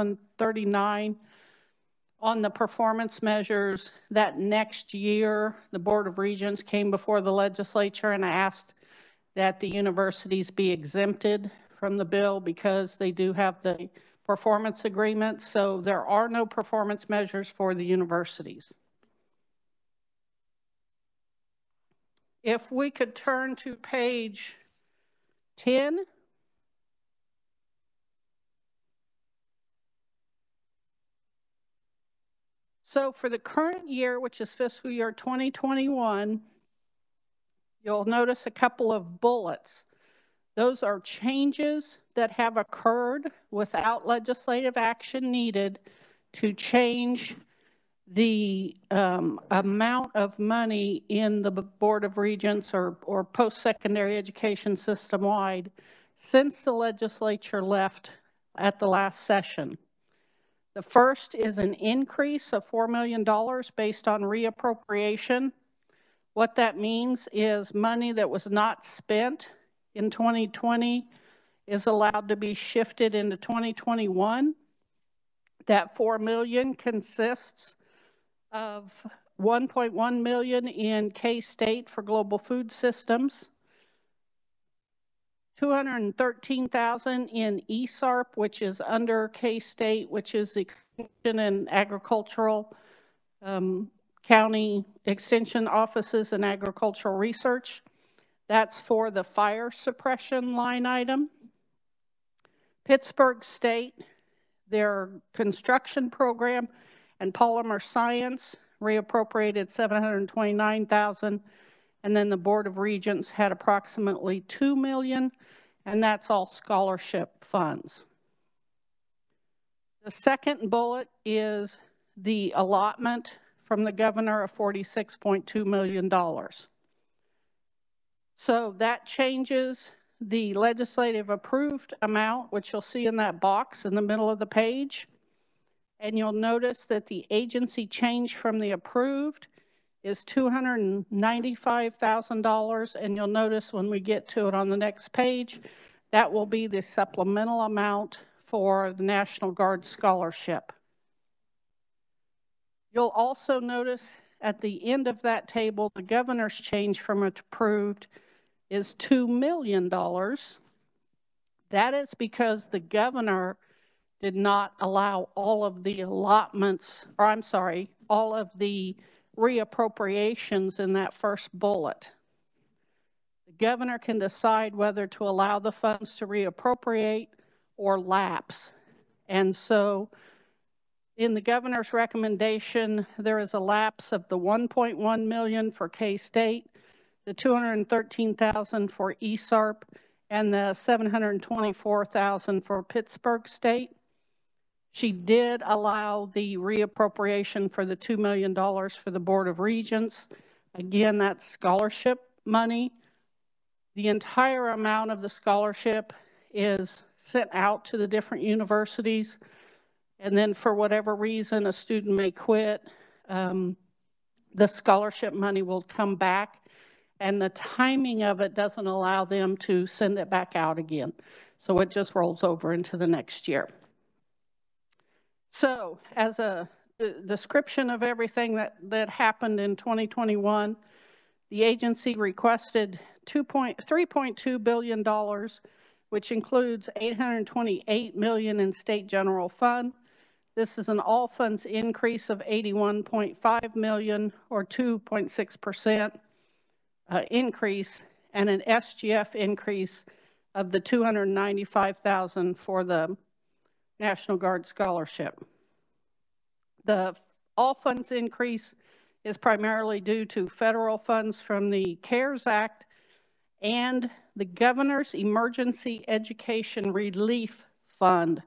1139 on the performance measures. That next year, the Board of Regents came before the legislature and asked that the universities be exempted from the bill because they do have the performance agreement. So there are no performance measures for the universities. If we could turn to page 10. So for the current year, which is fiscal year 2021, you'll notice a couple of bullets. Those are changes that have occurred without legislative action needed to change the amount of money in the Board of Regents or post-secondary education system-wide since the legislature left at the last session. The first is an increase of $4 million based on reappropriation. What that means is money that was not spent in 2020 is allowed to be shifted into 2021. That $4 million consists of $1.1 million in K-State for global food systems, $213,000 in ESARP, which is under K-State, which is Extension and Agricultural County Extension Offices and Agricultural Research. That's for the fire suppression line item. Pittsburgh State, their construction program and polymer science reappropriated $729,000, and then the Board of Regents had approximately $2 million, and that's all scholarship funds. The second bullet is the allotment from the governor of $46.2 million. So that changes the legislative approved amount, which you'll see in that box in the middle of the page. And you'll notice that the agency change from the approved is $295,000. And you'll notice when we get to it on the next page, that will be the supplemental amount for the National Guard scholarship. You'll also notice at the end of that table, the governor's change from approved is $2 million. That is because the governor did not allow all of the allotments, or I'm sorry, all of the reappropriations in that first bullet. The governor can decide whether to allow the funds to reappropriate or lapse. And so in the governor's recommendation, there is a lapse of the $1.1 million for K-State, the $213,000 for ESARP, and the $724,000 for Pittsburgh State. She did allow the reappropriation for the $2 million for the Board of Regents. Again, that's scholarship money. The entire amount of the scholarship is sent out to the different universities. And then for whatever reason, a student may quit, the scholarship money will come back, and the timing of it doesn't allow them to send it back out again. So it just rolls over into the next year. So as a description of everything that happened in 2021, the agency requested $3.2 billion, which includes $828 million in state general fund. This is an all funds increase of $81.5 million, or 2.6% increase, and an SGF increase of the $295,000 for the National Guard scholarship. The all funds increase is primarily due to federal funds from the CARES Act and the Governor's Emergency Education Relief Fund,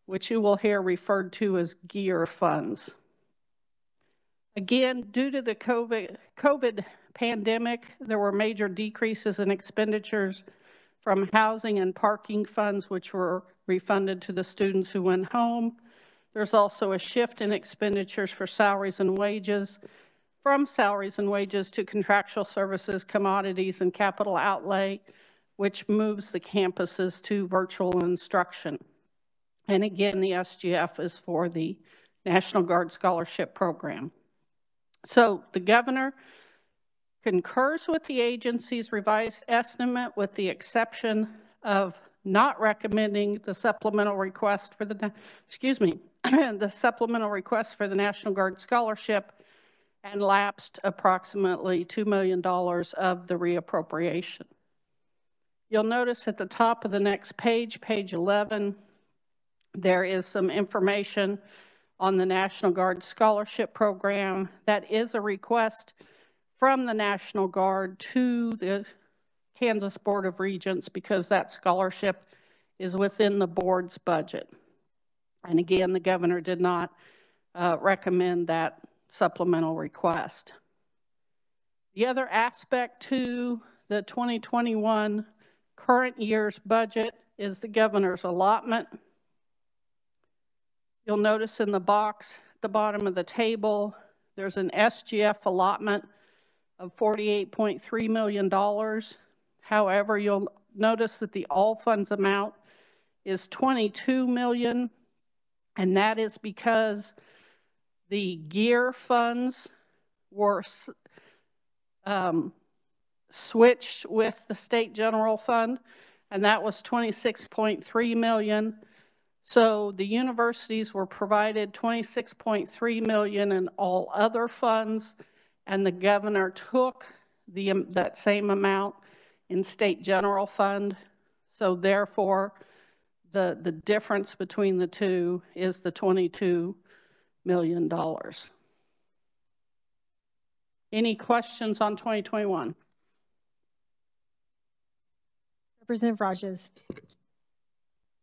which you will hear referred to as GEAR funds. Again, due to the COVID pandemic, there were major decreases in expenditures from housing and parking funds, which were refunded to the students who went home. There's also a shift in expenditures for salaries and wages, from salaries and wages to contractual services, commodities, and capital outlay, which moves the campuses to virtual instruction. And again, the SGF is for the National Guard Scholarship Program. So the governor concurs with the agency's revised estimate with the exception of not recommending the supplemental request for the, the supplemental request for the National Guard Scholarship, and lapsed approximately $2 million of the reappropriation. You'll notice at the top of the next page, page 11, there is some information on the National Guard Scholarship Program. That is a request from the National Guard to the Kansas Board of Regents because that scholarship is within the board's budget. And again, the governor did not recommend that supplemental request. The other aspect to the 2021 current year's budget is the governor's allotment. You'll notice in the box at the bottom of the table, there's an SGF allotment of $48.3 million. However, you'll notice that the all funds amount is $22 million, and that is because the gear funds were switched with the state general fund, and that was $26.3 million. So the universities were provided $26.3 million in all other funds, and the governor took that same amount in state general fund. So therefore, the difference between the two is the $22 million. Any questions on 2021? Representative Rajes. Thank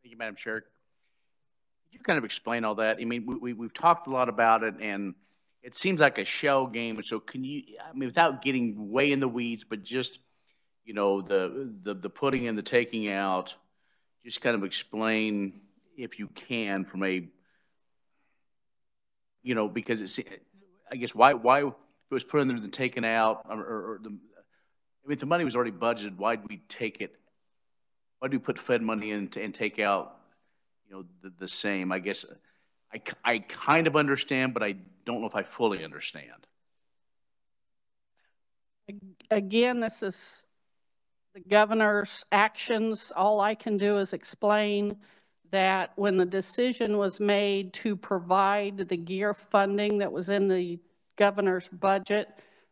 you, Madam Chair. Could you kind of explain all that? I mean, we've talked a lot about it, and it seems like a shell game. So can you, I mean, without getting way in the weeds, but just, you know, the putting and the taking out, just kind of explain, if you can, from a, you know, because it's, I guess, why if it was put in there and taken out, or the, I mean, if the money was already budgeted, why did we take it? Why do we put Fed money in and take out, you know, the same? I guess I kind of understand, but I don't know if I fully understand. Again, this is the governor's actions. All I can do is explain that when the decision was made to provide the gear funding that was in the governor's budget,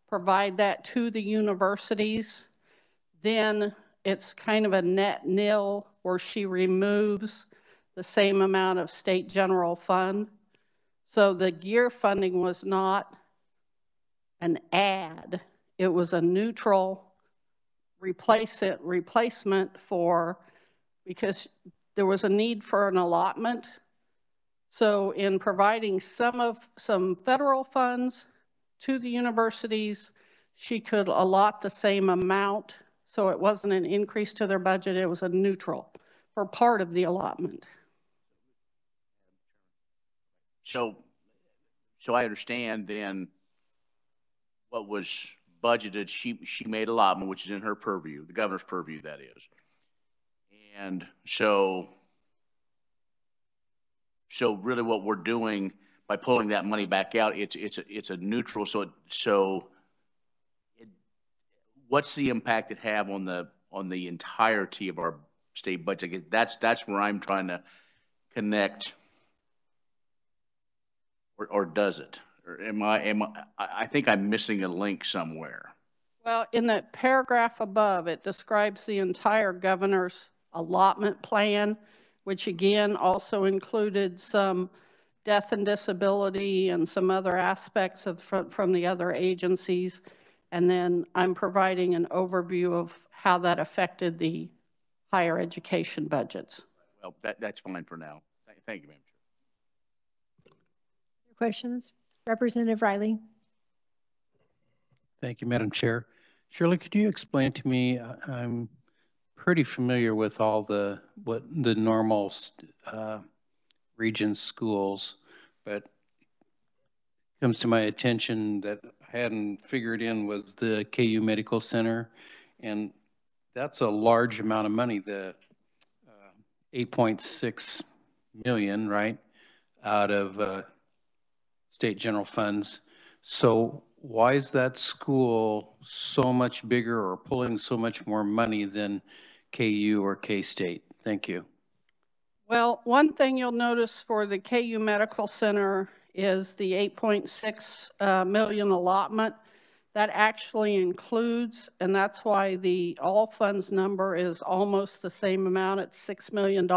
provide that to the universities, then it's kind of a net nil where she removes the same amount of state general fund. So the gear funding was not an add, it was a neutral replacement for, because there was a need for an allotment. So in providing some federal funds to the universities, she could allot the same amount. So it wasn't an increase to their budget, it was a neutral for part of the allotment. So I understand then what was budgeted, she made allotment, which is in her purview, the governor's purview, that is. And so really what we're doing by pulling that money back out, it's a neutral. So what's the impact it have on the entirety of our state budget? I guess that's where I'm trying to connect. Or does it? Or I think I'm missing a link somewhere. Well, in the paragraph above, it describes the entire governor's allotment plan, which again also included some death and disability and some other aspects of from the other agencies. And then I'm providing an overview of how that affected the higher education budgets. Well, that's fine for now. Thank you, Madam Chair. Questions? Representative Riley. Thank you, Madam Chair. Shirley, could you explain to me, I'm pretty familiar with all the normal region schools, but it comes to my attention that I hadn't figured in was the KU Medical Center, and that's a large amount of money, the $8.6 million, right, out of state general funds. So why is that school so much bigger or pulling so much more money than KU or K-State? Thank you. Well, one thing you'll notice for the KU Medical Center is the 8.6 million allotment. That actually includes, and that's why the all funds number is almost the same amount at $6 million.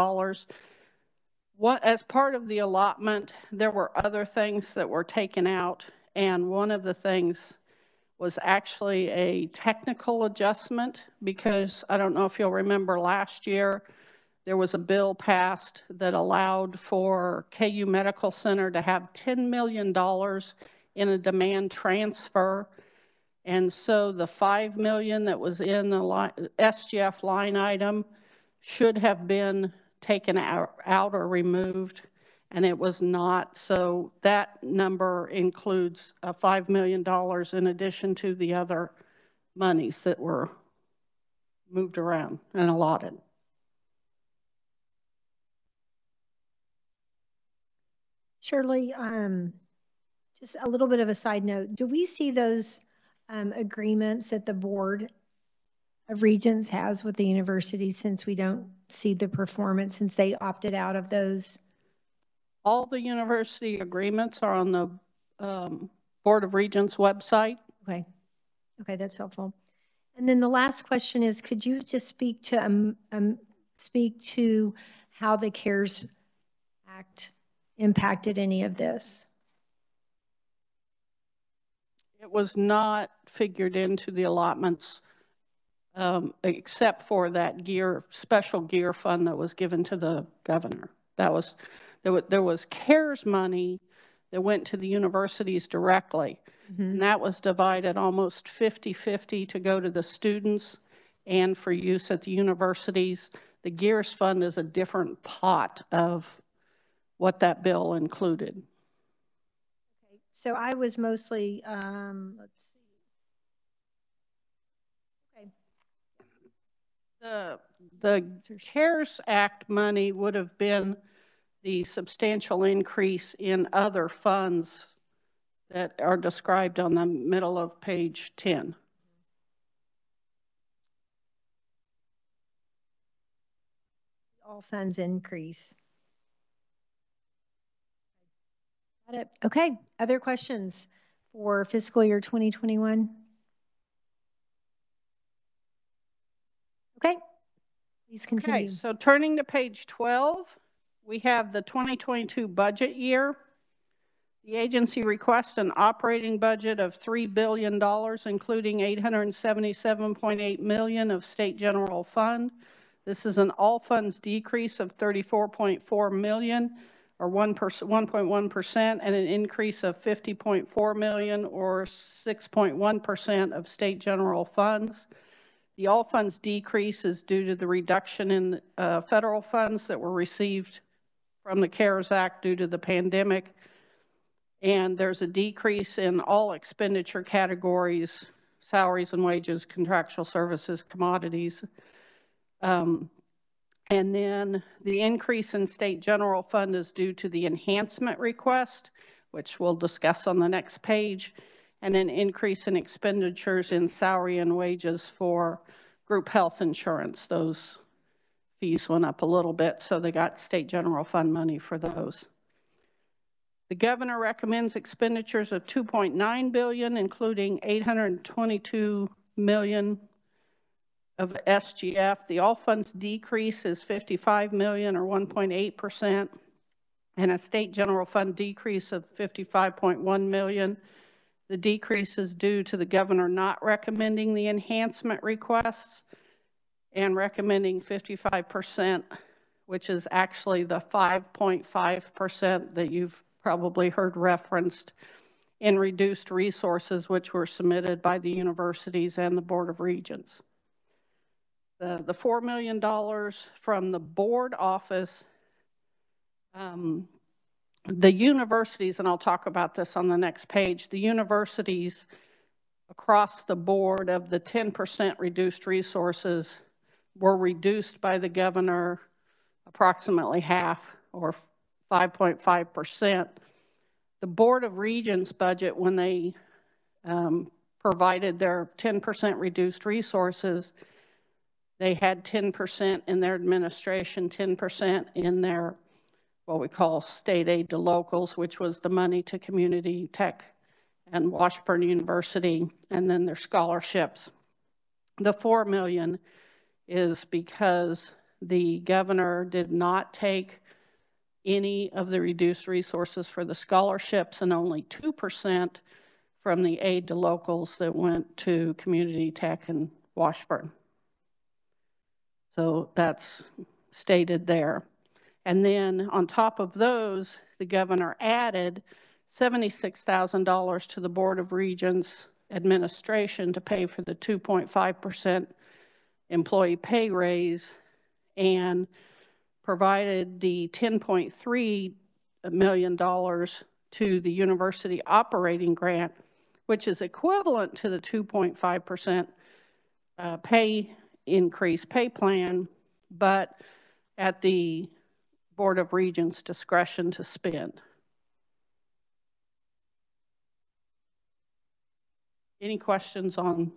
As part of the allotment, there were other things that were taken out, and one of the things was actually a technical adjustment, because I don't know if you'll remember last year, there was a bill passed that allowed for KU Medical Center to have $10 million in a demand transfer. And so the $5 million that was in the SGF line item should have been taken out or removed, and it was not. So that number includes $5 million in addition to the other monies that were moved around and allotted. Shirley, just a little bit of a side note. Do we see those agreements that the Board of Regents has with the university, since we don't see the performance, since they opted out of those? All the university agreements are on the Board of Regents website. Okay. Okay, that's helpful. And then the last question is, could you just speak to how the CARES Act impacted any of this? It was not figured into the allotments, except for that special gear fund that was given to the governor. There was CARES money that went to the universities directly. Mm-hmm. And that was divided almost 50-50 to go to the students and for use at the universities. The GEARS fund is a different pot of what that bill included. Okay, so I was mostly, let's see. Okay. The CARES Act money would have been the substantial increase in other funds that are described on the middle of page 10. All funds increase. Got it. Okay. Other questions for fiscal year 2021? Okay. Please continue. Okay, so turning to page 12, we have the 2022 budget year. The agency requests an operating budget of $3 billion, including $877.8 million of state general fund. This is an all funds decrease of $34.4 million, or 1.1%, and an increase of $50.4 million, or 6.1% of state general funds. The all funds decrease is due to the reduction in federal funds that were received from the CARES Act due to the pandemic. And there's a decrease in all expenditure categories: salaries and wages, contractual services, commodities. And then the increase in state general fund is due to the enhancement request, which we'll discuss on the next page, and an increase in expenditures in salary and wages for group health insurance. Those fees went up a little bit, so they got state general fund money for those. The governor recommends expenditures of $2.9 billion, including $822 million of SGF. The all funds decrease is $55 million, or 1.8%, and a state general fund decrease of $55.1 million. The decrease is due to the governor not recommending the enhancement requests and recommending 55%, which is actually the 5.5% that you've probably heard referenced in reduced resources, which were submitted by the universities and the Board of Regents. The $4 million from the board office, the universities, and I'll talk about this on the next page, the universities across the board of the 10% reduced resources were reduced by the governor approximately half, or 5.5%. The Board of Regents budget, when they provided their 10% reduced resources, they had 10% in their administration, 10% in their what we call state aid to locals, which was the money to Community Tech and Washburn University, and then their scholarships. The $4 million is because the governor did not take any of the reduced resources for the scholarships, and only 2% from the aid to locals that went to Community Tech and Washburn. So that's stated there. And then on top of those, the governor added $76,000 to the Board of Regents administration to pay for the 2.5% employee pay raise, and provided the $10.3 million to the university operating grant, which is equivalent to the 2.5% pay increase pay plan, but at the Board of Regents' discretion to spend. Any questions on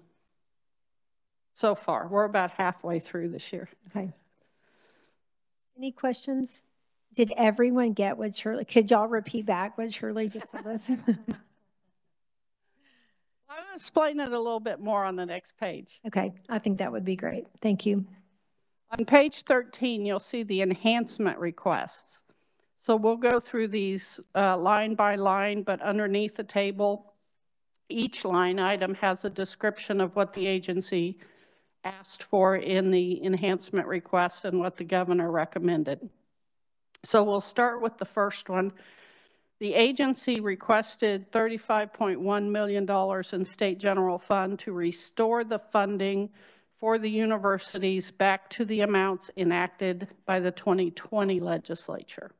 so far? We're about halfway through this year. Okay. Any questions? Did everyone get what Shirley, could y'all repeat back what Shirley just told us? I'll explain it a little bit more on the next page. Okay, I think that would be great. Thank you. On page 13, you'll see the enhancement requests. So we'll go through these line by line, but underneath the table, each line item has a description of what the agency asked for in the enhancement request and what the governor recommended. So we'll start with the first one. The agency requested $35.1 million in state general fund to restore the funding for the universities back to the amounts enacted by the 2020 legislature.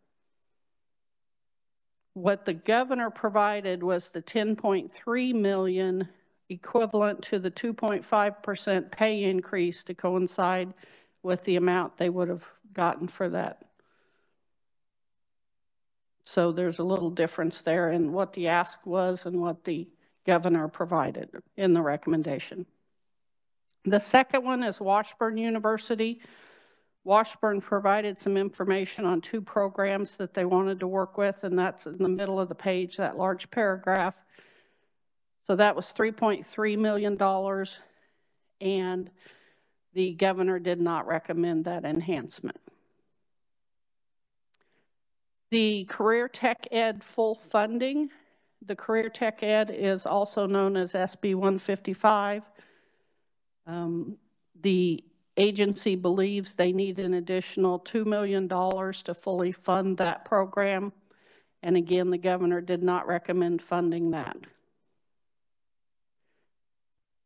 What the governor provided was the $10.3 million, equivalent to the 2.5% pay increase, to coincide with the amount they would have gotten for that. So there's a little difference there in what the ask was and what the governor provided in the recommendation. The second one is Washburn University. Washburn provided some information on 2 programs that they wanted to work with, and that's in the middle of the page, that large paragraph. So that was $3.3 million, and the governor did not recommend that enhancement. The Career Tech Ed full funding. The Career Tech Ed is also known as SB 155. The agency believes they need an additional $2 million to fully fund that program. And again, the governor did not recommend funding that.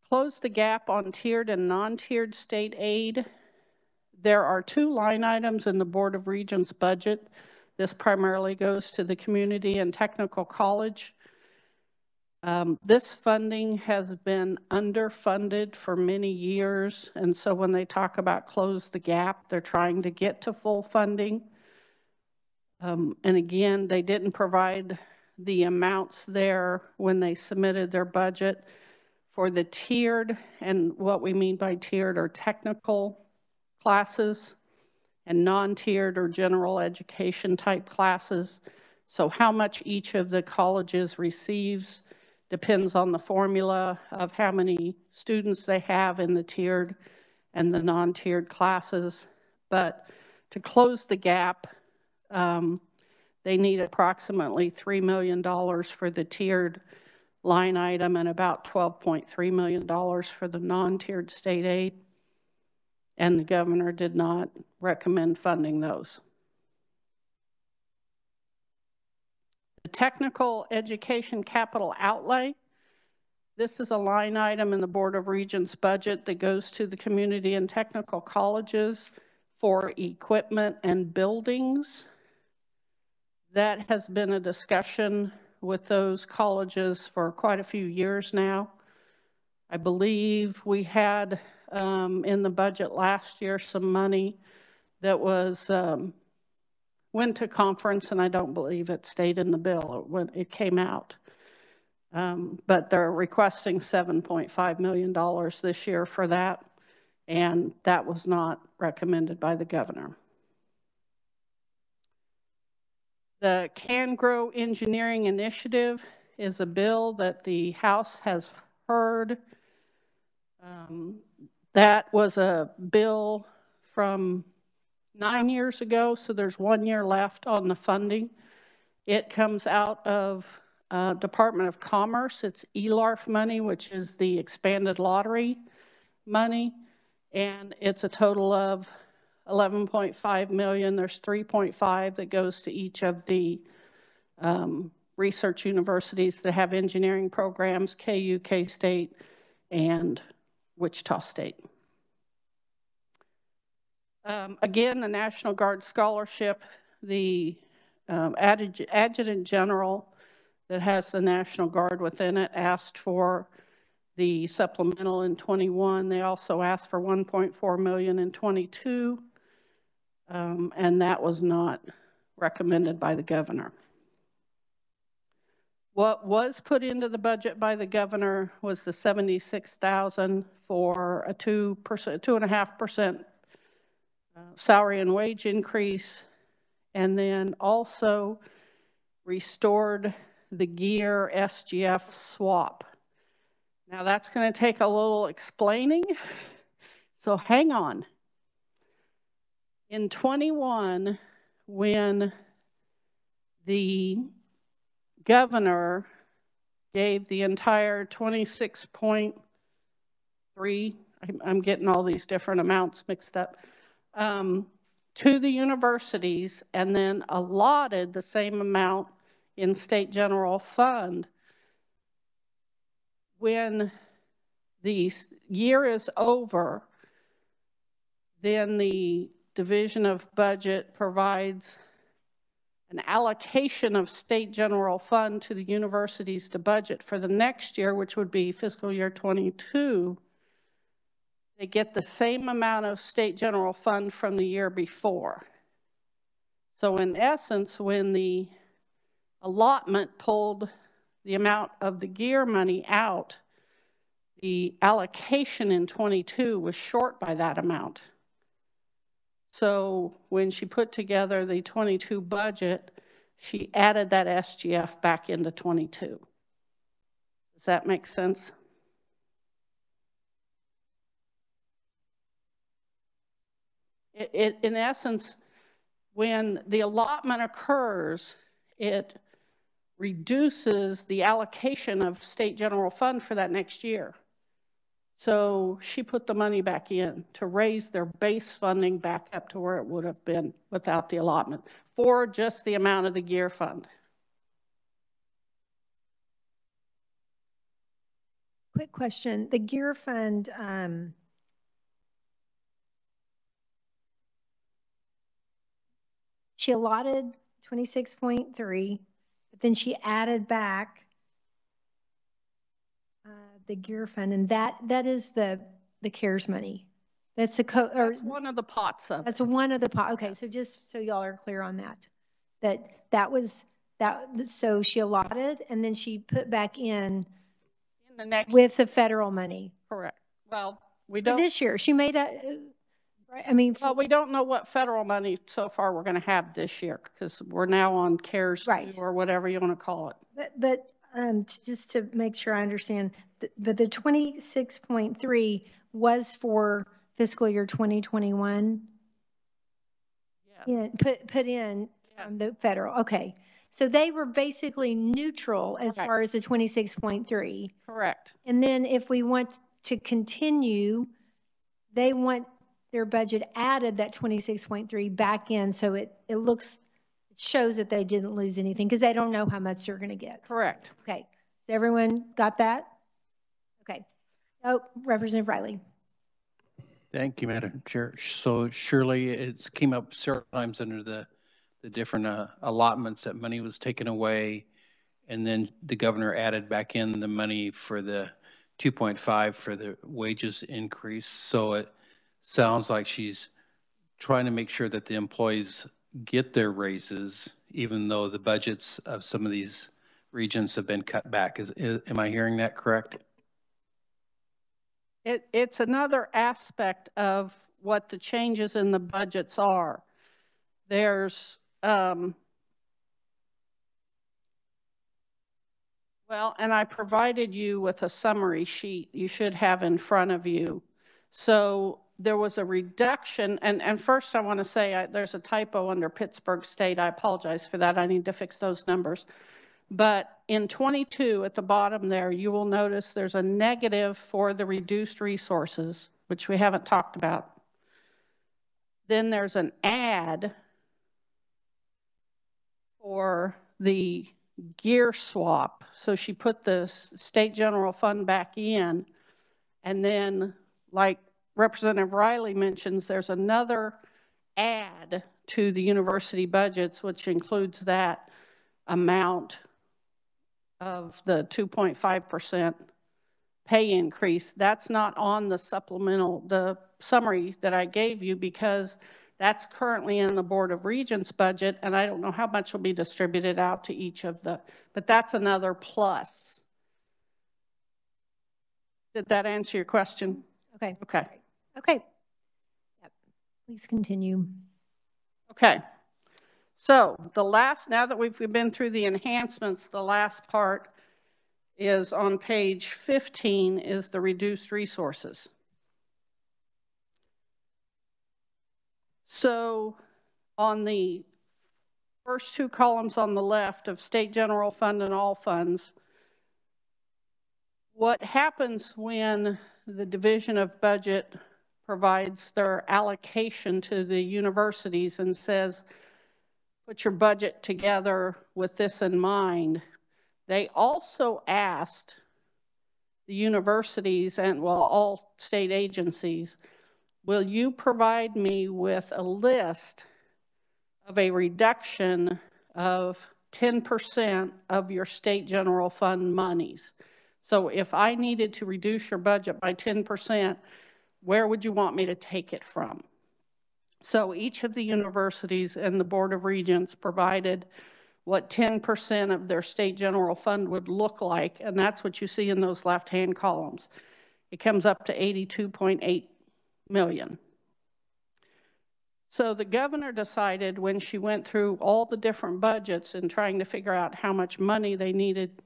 Close the gap on tiered and non-tiered state aid. There are 2 line items in the Board of Regents budget. This primarily goes to the community and technical college. This funding has been underfunded for many years, and so when they talk about close the gap, they're trying to get to full funding. And again, they didn't provide the amounts there when they submitted their budget for the tiered, and what we mean by tiered are technical classes and non-tiered or general education type classes. So how much each of the colleges receives depends on the formula of how many students they have in the tiered and the non-tiered classes. But to close the gap, they need approximately $3 million for the tiered line item and about $12.3 million for the non-tiered state aid. And the governor did not recommend funding those. The technical education capital outlay. This is a line item in the Board of Regents budget that goes to the community and technical colleges for equipment and buildings. That has been a discussion with those colleges for quite a few years now. I believe we had in the budget last year some money that was went to conference, and I don't believe it stayed in the bill. It came out. But they're requesting $7.5 million this year for that, and that was not recommended by the governor. The Can Grow Engineering Initiative is a bill that the House has heard. That was a bill from 9 years ago, so there's 1 year left on the funding. It comes out of Department of Commerce. It's ELARF money, which is the expanded lottery money, and it's a total of 11.5 million. There's 3.5 that goes to each of the research universities that have engineering programs, KU, K-State, and Wichita State. Again, the National Guard Scholarship, the Adjutant General that has the National Guard within it asked for the supplemental in 21. They also asked for 1.4 million in 22, and that was not recommended by the governor. What was put into the budget by the governor was the $76,000 for a 2.5% salary and wage increase, and then also restored the gear SGF swap. Now that's going to take a little explaining, so hang on. In 21, when the governor gave the entire 26.3, I'm getting all these different amounts mixed up, to the universities, and then allotted the same amount in state general fund. When the year is over, then the Division of Budget provides an allocation of state general fund to the universities to budget for the next year, which would be fiscal year 22. They get the same amount of state general fund from the year before. So in essence, when the allotment pulled the amount of the gear money out, the allocation in 22 was short by that amount. So when she put together the 22 budget, she added that SGF back into 22. Does that make sense? In essence, when the allotment occurs, it reduces the allocation of state general fund for that next year. So she put the money back in to raise their base funding back up to where it would have been without the allotment for just the amount of the gear fund. Quick question. The gear fund, she allotted 26.3, but then she added back the gear fund, and that is the CARES money. That's the that's one of the pots of that's it. One of the pots. Okay, yes. So just so y'all are clear on that was that. So she allotted, and then she put back in the next with the federal money. Correct. Well, we don't. For this year, she made a. Right, I mean, well, we don't know what federal money so far we're going to have this year because we're now on CARES right. or whatever you want to call it. But just to make sure I understand, but the 26.3 was for fiscal year 2021. Yeah, put in from the federal. Okay, so they were basically neutral as far as the 26.3. Correct. And then if we want to continue, they want their budget added that 26.3 back in, so it shows that they didn't lose anything because they don't know how much they're going to get. Correct. Okay, so everyone got that? Okay. Oh, Representative Riley. Thank you, Madam Chair. So surely it's came up several times under the different allotments that money was taken away, and then the governor added back in the money for the 2.5 for the wages increase. So it sounds like she's trying to make sure that the employees get their raises, even though the budgets of some of these regions have been cut back. Am I hearing that correct? It's another aspect of what the changes in the budgets are. There's, well, and I provided you with a summary sheet you should have in front of you. So there was a reduction, and first I want to say there's a typo under Pittsburgh State. I apologize for that. I need to fix those numbers. But in 22, at the bottom there, you will notice there's a negative for the reduced resources, which we haven't talked about. Then there's an add for the gear swap. So she put the state general fund back in. And then, like Representative Riley mentions, there's another add to the university budgets, which includes that amount of the 2.5% pay increase. That's not on the supplemental, the summary that I gave you, because that's currently in the Board of Regents budget, and I don't know how much will be distributed out to each of the, but that's another plus. Did that answer your question? Okay. Okay. Okay. Yep. Please continue. Okay. So the last, now that we've been through the enhancements, the last part is on page 15 is the reduced resources. So on the first two columns on the left of state general fund and all funds, what happens when the Division of Budget provides their allocation to the universities and says, put your budget together with this in mind? They also asked the universities and, well, all state agencies, will you provide me with a list of a reduction of 10% of your state general fund monies? So if I needed to reduce your budget by 10%, where would you want me to take it from? So each of the universities and the Board of Regents provided what 10% of their state general fund would look like, and that's what you see in those left-hand columns. It comes up to 82.8 million. So the governor decided, when she went through all the different budgets and trying to figure out how much money they needed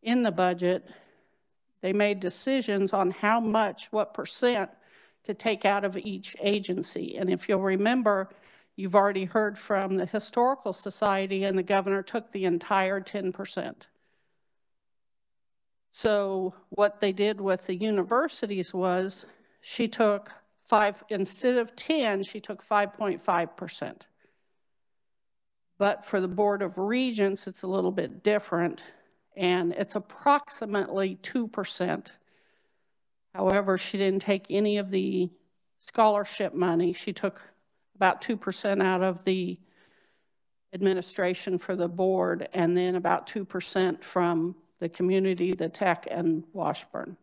in the budget, they made decisions on how much, what percent to take out of each agency. And if you'll remember, you've already heard from the Historical Society, and the governor took the entire 10%. So what they did with the universities was she took instead of 10, she took 5.5%. But for the Board of Regents, it's a little bit different, and it's approximately 2%. However, she didn't take any of the scholarship money. She took about 2% out of the administration for the board, and then about 2% from the community, the tech, and Washburn.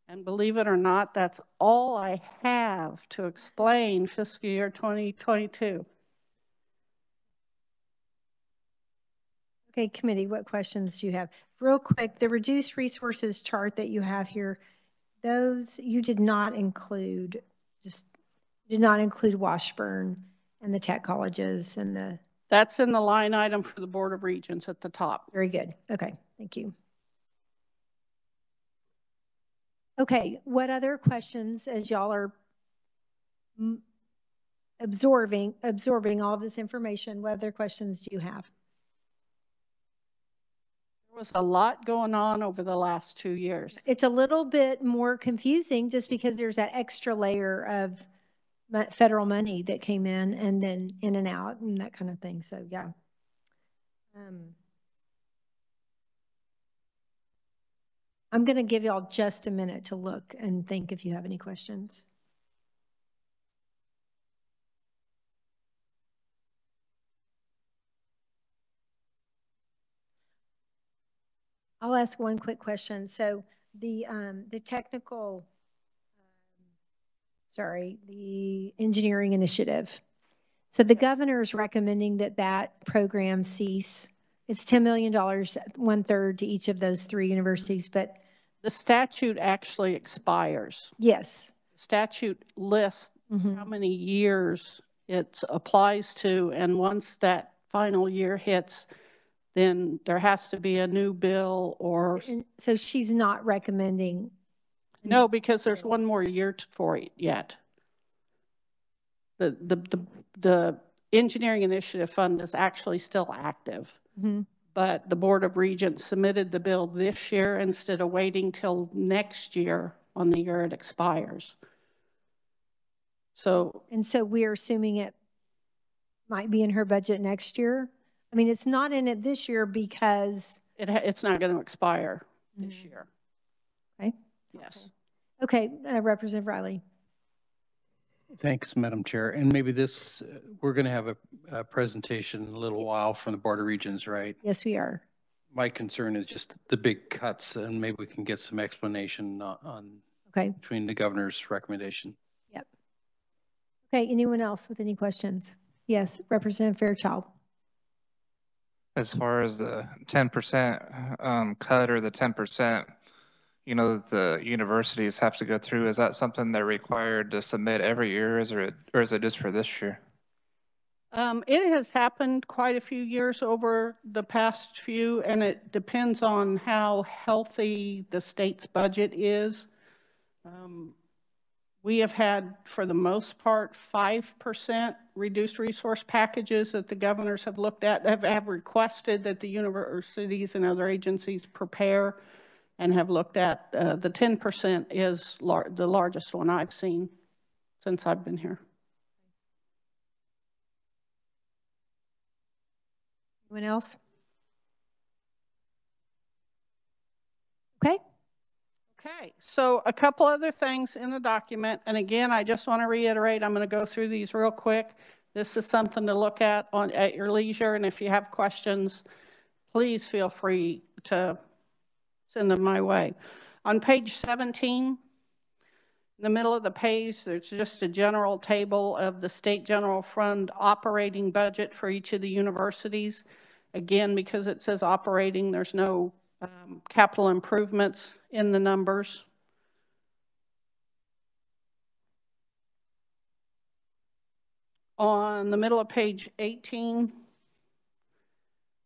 And believe it or not, that's all I have to explain fiscal year 2022. Okay, committee, what questions do you have? Real quick, the reduced resources chart that you have here, those you did not include, Washburn and the tech colleges and the... That's in the line item for the Board of Regents at the top. Very good. Okay, thank you. Okay, what other questions, as y'all are absorbing all of this information, what other questions do you have? There was a lot going on over the last 2 years. It's a little bit more confusing just because there's that extra layer of federal money that came in and then in and out and that kind of thing. So yeah. I'm going to give y'all just a minute to look and think if you have any questions. I'll ask one quick question. So the technical, the engineering initiative. So the governor is recommending that that program cease. It's $10 million, 1/3 to each of those 3 universities, but the statute actually expires. yes. The statute lists how many years it applies to, and once that final year hits, then there has to be a new bill or... And so she's not recommending? No, because there's one more year for it yet. The Engineering Initiative Fund is actually still active. But the Board of Regents submitted the bill this year instead of waiting till next year on the year it expires. So, and so we're assuming it might be in her budget next year. I mean, it's not in it this year because it's not going to expire this year. Okay. Yes. Okay, Representative Riley. Thanks, Madam Chair. And maybe this, we're going to have a presentation in a little while from the Board of Regents, right? Yes, we are. My concern is just the big cuts, and maybe we can get some explanation on between the governor's recommendation. Yep. Okay, anyone else with any questions? Yes, Representative Fairchild. As far as the 10% cut or the 10%, you know, that the universities have to go through, is that something they're required to submit every year, or is it just for this year? It has happened quite a few years over the past few, and it depends on how healthy the state's budget is. We have had, for the most part, 5% reduced resource packages that the governors have looked at, have requested that the universities and other agencies prepare and have looked at. The 10% is the largest one I've seen since I've been here. Anyone else? Okay. Okay, so a couple other things in the document, and again, I just want to reiterate, I'm going to go through these real quick. This is something to look at at your leisure, and if you have questions, please feel free to send them my way. On page 17, in the middle of the page, there's just a general table of the State General Fund operating budget for each of the universities. Again, because it says operating, there's no capital improvements in the numbers. On the middle of page 18,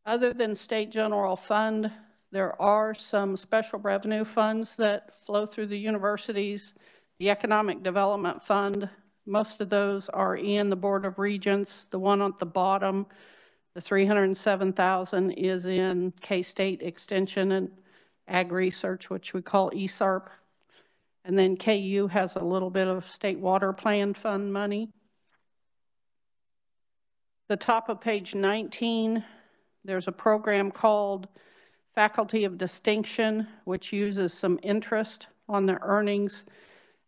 other than State General Fund, there are some special revenue funds that flow through the universities. The Economic Development Fund, most of those are in the Board of Regents. The one at the bottom, the $307,000, is in K-State Extension and Ag Research, which we call ESARP. And then KU has a little bit of State Water Plan Fund money. The top of page 19, there's a program called Faculty of Distinction, which uses some interest on the earnings,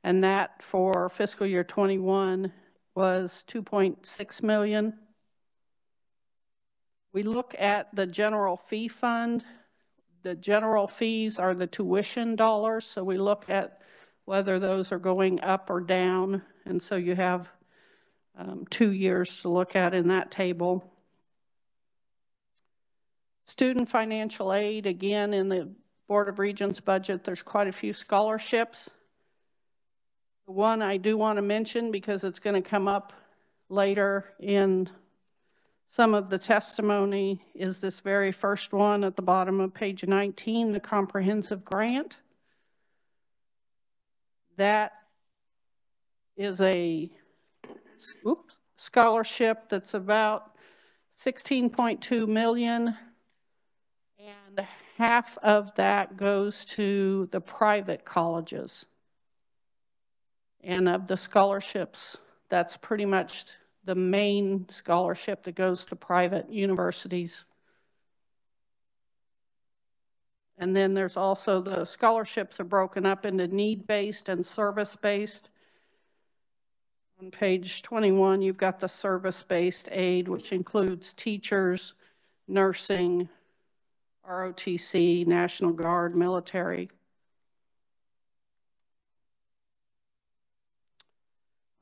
and that for fiscal year 21 was $2.6 million. We look at the general fee fund. The general fees are the tuition dollars, so we look at whether those are going up or down, and so you have 2 years to look at in that table. Student financial aid, again, in the Board of Regents budget, there's quite a few scholarships. The one I do want to mention, because it's going to come up later in some of the testimony, is this very first one at the bottom of page 19, the comprehensive grant. That is a scholarship that's about $16.2 million, and half of that goes to the private colleges. And of the scholarships, that's pretty much the main scholarship that goes to private universities. And then there's also the scholarships are broken up into need-based and service-based. On page 21, you've got the service-based aid, which includes teachers, nursing, ROTC, National Guard, military.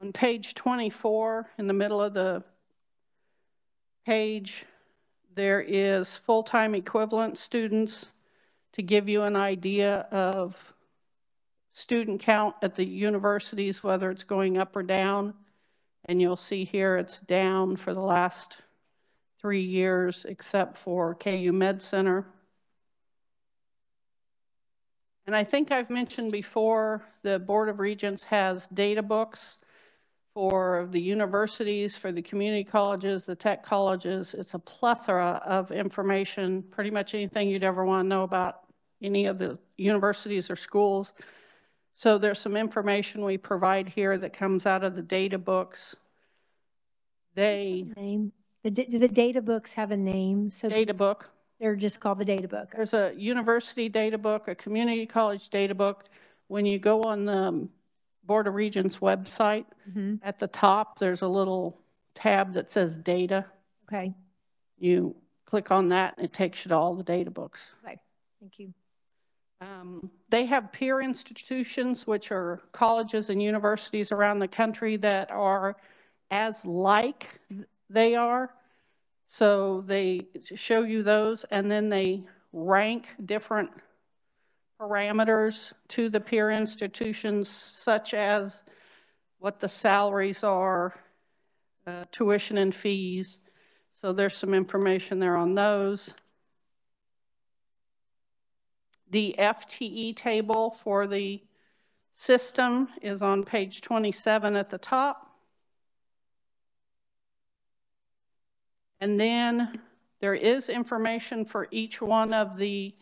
On page 24, in the middle of the page, there is full-time equivalent students to give you an idea of student count at the universities, whether it's going up or down. And you'll see here it's down for the last 3 years, except for KU Med Center. And I think I've mentioned before, the Board of Regents has data books for the universities, for the community colleges, the tech colleges. It's a plethora of information, pretty much anything you'd ever want to know about any of the universities or schools. So there's some information we provide here that comes out of the data books. Do the data books have a name? So data book. They're just called the data book. There's a university data book, a community college data book. When you go on the Board of Regents website, at the top, there's a little tab that says data. Okay. You click on that and it takes you to all the data books. Okay, thank you. They have peer institutions, which are colleges and universities around the country that are as like they are. So they show you those, and then they rank different parameters to the peer institutions, such as what the salaries are, tuition and fees. So there's some information there on those. The FTE table for the system is on page 27 at the top. And then there is information for each one of the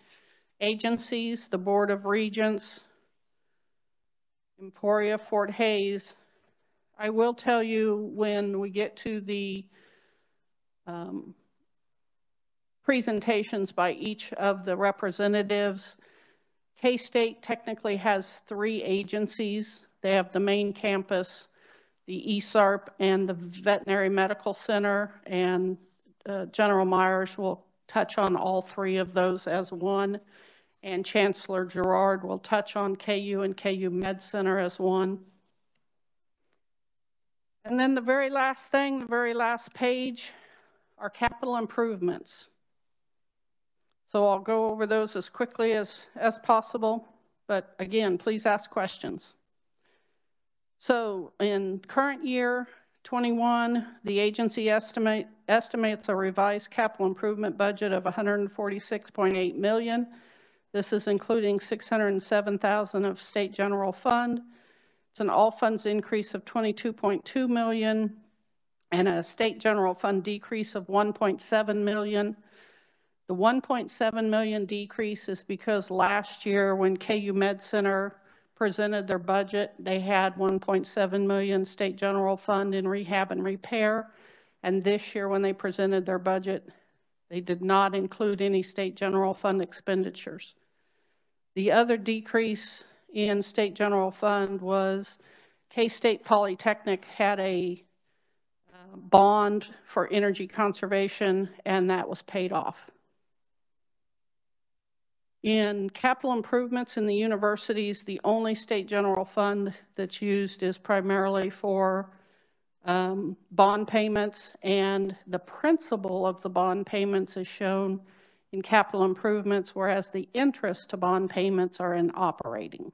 agencies, the Board of Regents, Emporia, Fort Hays. I will tell you when we get to the presentations by each of the representatives, K-State technically has 3 agencies. They have the main campus, the ESARP, and the Veterinary Medical Center, and General Myers will touch on all 3 of those as one, and Chancellor Gerard will touch on KU and KU Med Center as one. And then the very last thing, the very last page, are capital improvements. So I'll go over those as quickly as possible, but again, please ask questions. So in current year 21, the agency estimates a revised capital improvement budget of $146.8 million. This is including $607,000 of state general fund. It's an all funds increase of $22.2 million and a state general fund decrease of $1.7 million. The $1.7 million decrease is because last year when KU Med Center presented their budget, they had $1.7 million state general fund in rehab and repair. And this year when they presented their budget, they did not include any state general fund expenditures. The other decrease in state general fund was K-State Polytechnic had a bond for energy conservation, and that was paid off. In capital improvements in the universities, the only state general fund that's used is primarily for bond payments, and the principal of the bond payments is shown in capital improvements, whereas the interest to bond payments are in operating.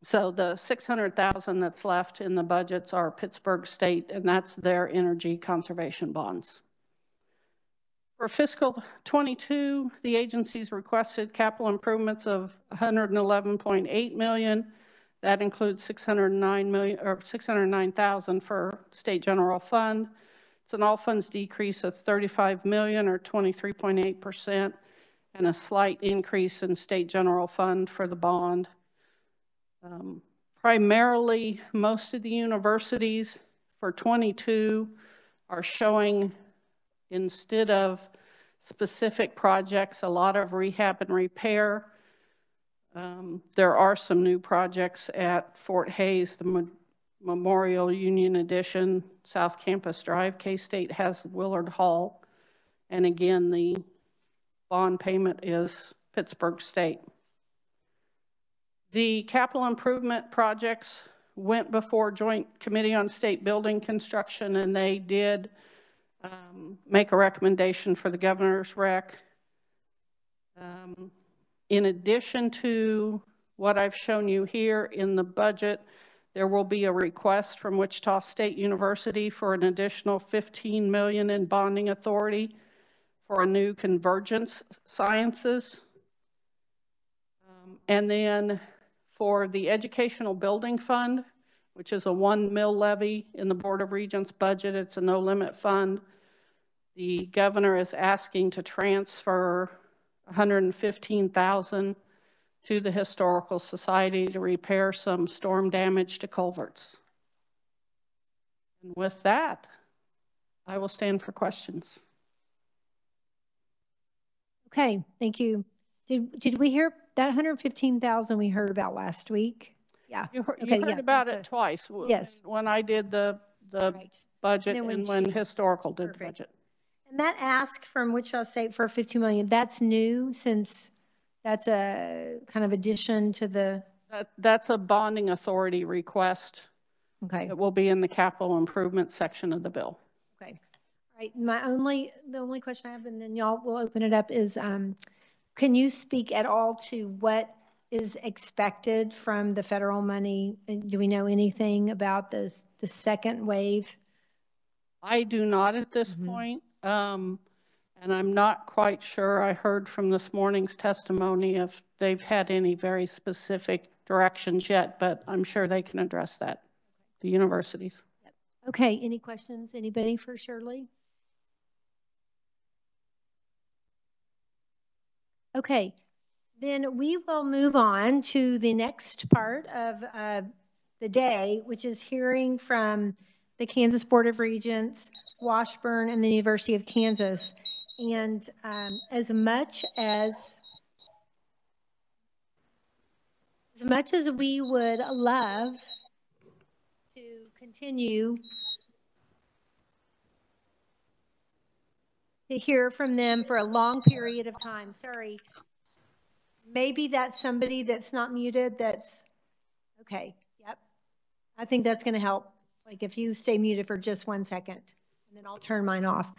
So the $600,000 that's left in the budgets are Pittsburgh State, and that's their energy conservation bonds. For fiscal 22, the agencies requested capital improvements of $111.8 million. That includes $609,000 for state general fund. It's an all funds decrease of $35 million or 23.8%, and a slight increase in state general fund for the bond. Primarily, most of the universities for 22 are showing, instead of specific projects, a lot of rehab and repair. There are some new projects at Fort Hays, the Memorial Union Edition, South Campus Drive. K-State has Willard Hall. And again, the bond payment is Pittsburgh State. The capital improvement projects went before Joint Committee on State Building Construction, and they did make a recommendation for the governor's rec. In addition to what I've shown you here in the budget, there will be a request from Wichita State University for an additional $15 million in bonding authority for a new convergence sciences. And then for the Educational Building Fund, which is a 1 mill levy in the Board of Regents budget, it's a no limit fund. The governor is asking to transfer $115,000 to the Historical Society to repair some storm damage to culverts. And with that, I will stand for questions. Okay, thank you. Did we hear that 115,000 we heard about last week? Yeah. You heard about it twice. Yes. When I did the Right. budget and when Historical did the budget. And that ask from Wichita State for $15 million, that's new since that's a kind of addition to the... That's a bonding authority request. Okay. It will be in the capital improvement section of the bill. Okay. All right. The only question I have, and then y'all will open it up, is can you speak at all to what is expected from the federal money? Do we know anything about the second wave? I do not at this point. And I'm not quite sure. I heard from this morning's testimony if they've had any very specific directions yet, but I'm sure they can address that, the universities. Okay, any questions? Anybody for Shirley? Okay, then we will move on to the next part of the day, which is hearing from the Kansas Board of Regents, Washburn, and the University of Kansas. And as much as we would love to continue to hear from them for a long period of time, sorry, maybe that's somebody that's not muted, that's, okay, yep. I think that's gonna help. Like if you stay muted for just 1 second, and then I'll turn mine off.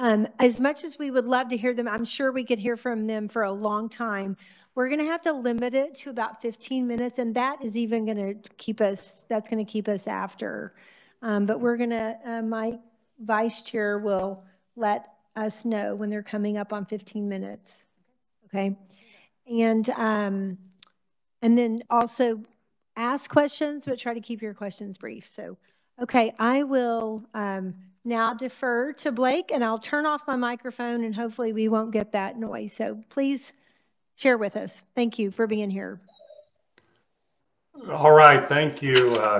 As much as we would love to hear them, I'm sure we could hear from them for a long time. We're going to have to limit it to about 15 minutes, and that is even going to keep us, that's going to keep us after. But we're going to, my vice chair will let us know when they're coming up on 15 minutes. Okay. And then also ask questions, but try to keep your questions brief. So, okay, I will now defer to Blake, and I'll turn off my microphone, and hopefully we won't get that noise. So please share with us. Thank you for being here. All right, thank you.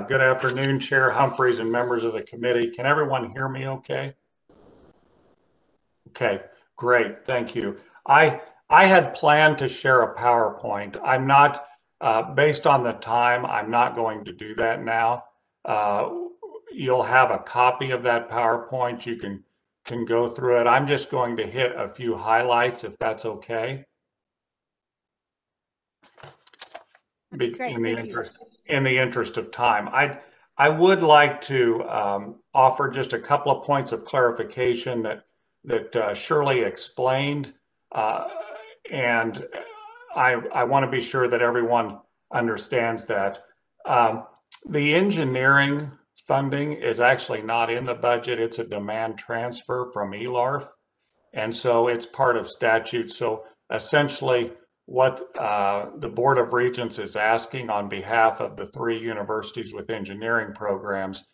Good afternoon, Chair Humphreys and members of the committee. Can everyone hear me okay? Okay, great, thank you. I had planned to share a PowerPoint. I'm not, based on the time, I'm not going to do that now. You'll have a copy of that PowerPoint. You can go through it. I'm just going to hit a few highlights if that's okay. Great, in the interest of time. I would like to offer just a couple of points of clarification that Shirley explained. And I want to be sure that everyone understands that. The engineering funding is actually not in the budget. It's a demand transfer from ELARF. And so it's part of statute. So essentially what the Board of Regents is asking on behalf of the 3 universities with engineering programs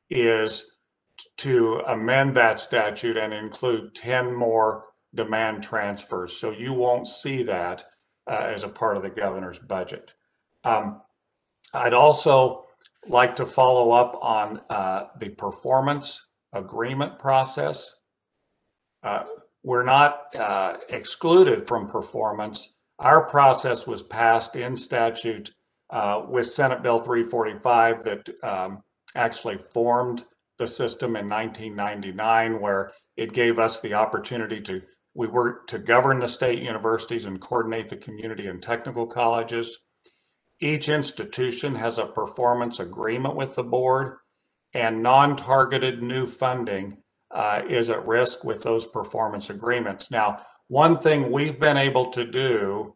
is to amend that statute and include 10 more demand transfers. So you won't see that as a part of the governor's budget. I'd also like to follow up on the performance agreement process. We're not excluded from performance. Our process was passed in statute with Senate Bill 345 that actually formed the system in 1999, where it gave us the opportunity to govern the state universities and coordinate the community and technical colleges. each institution has a performance agreement with the board, and non-targeted new funding is at risk with those performance agreements. Now, one thing we've been able to do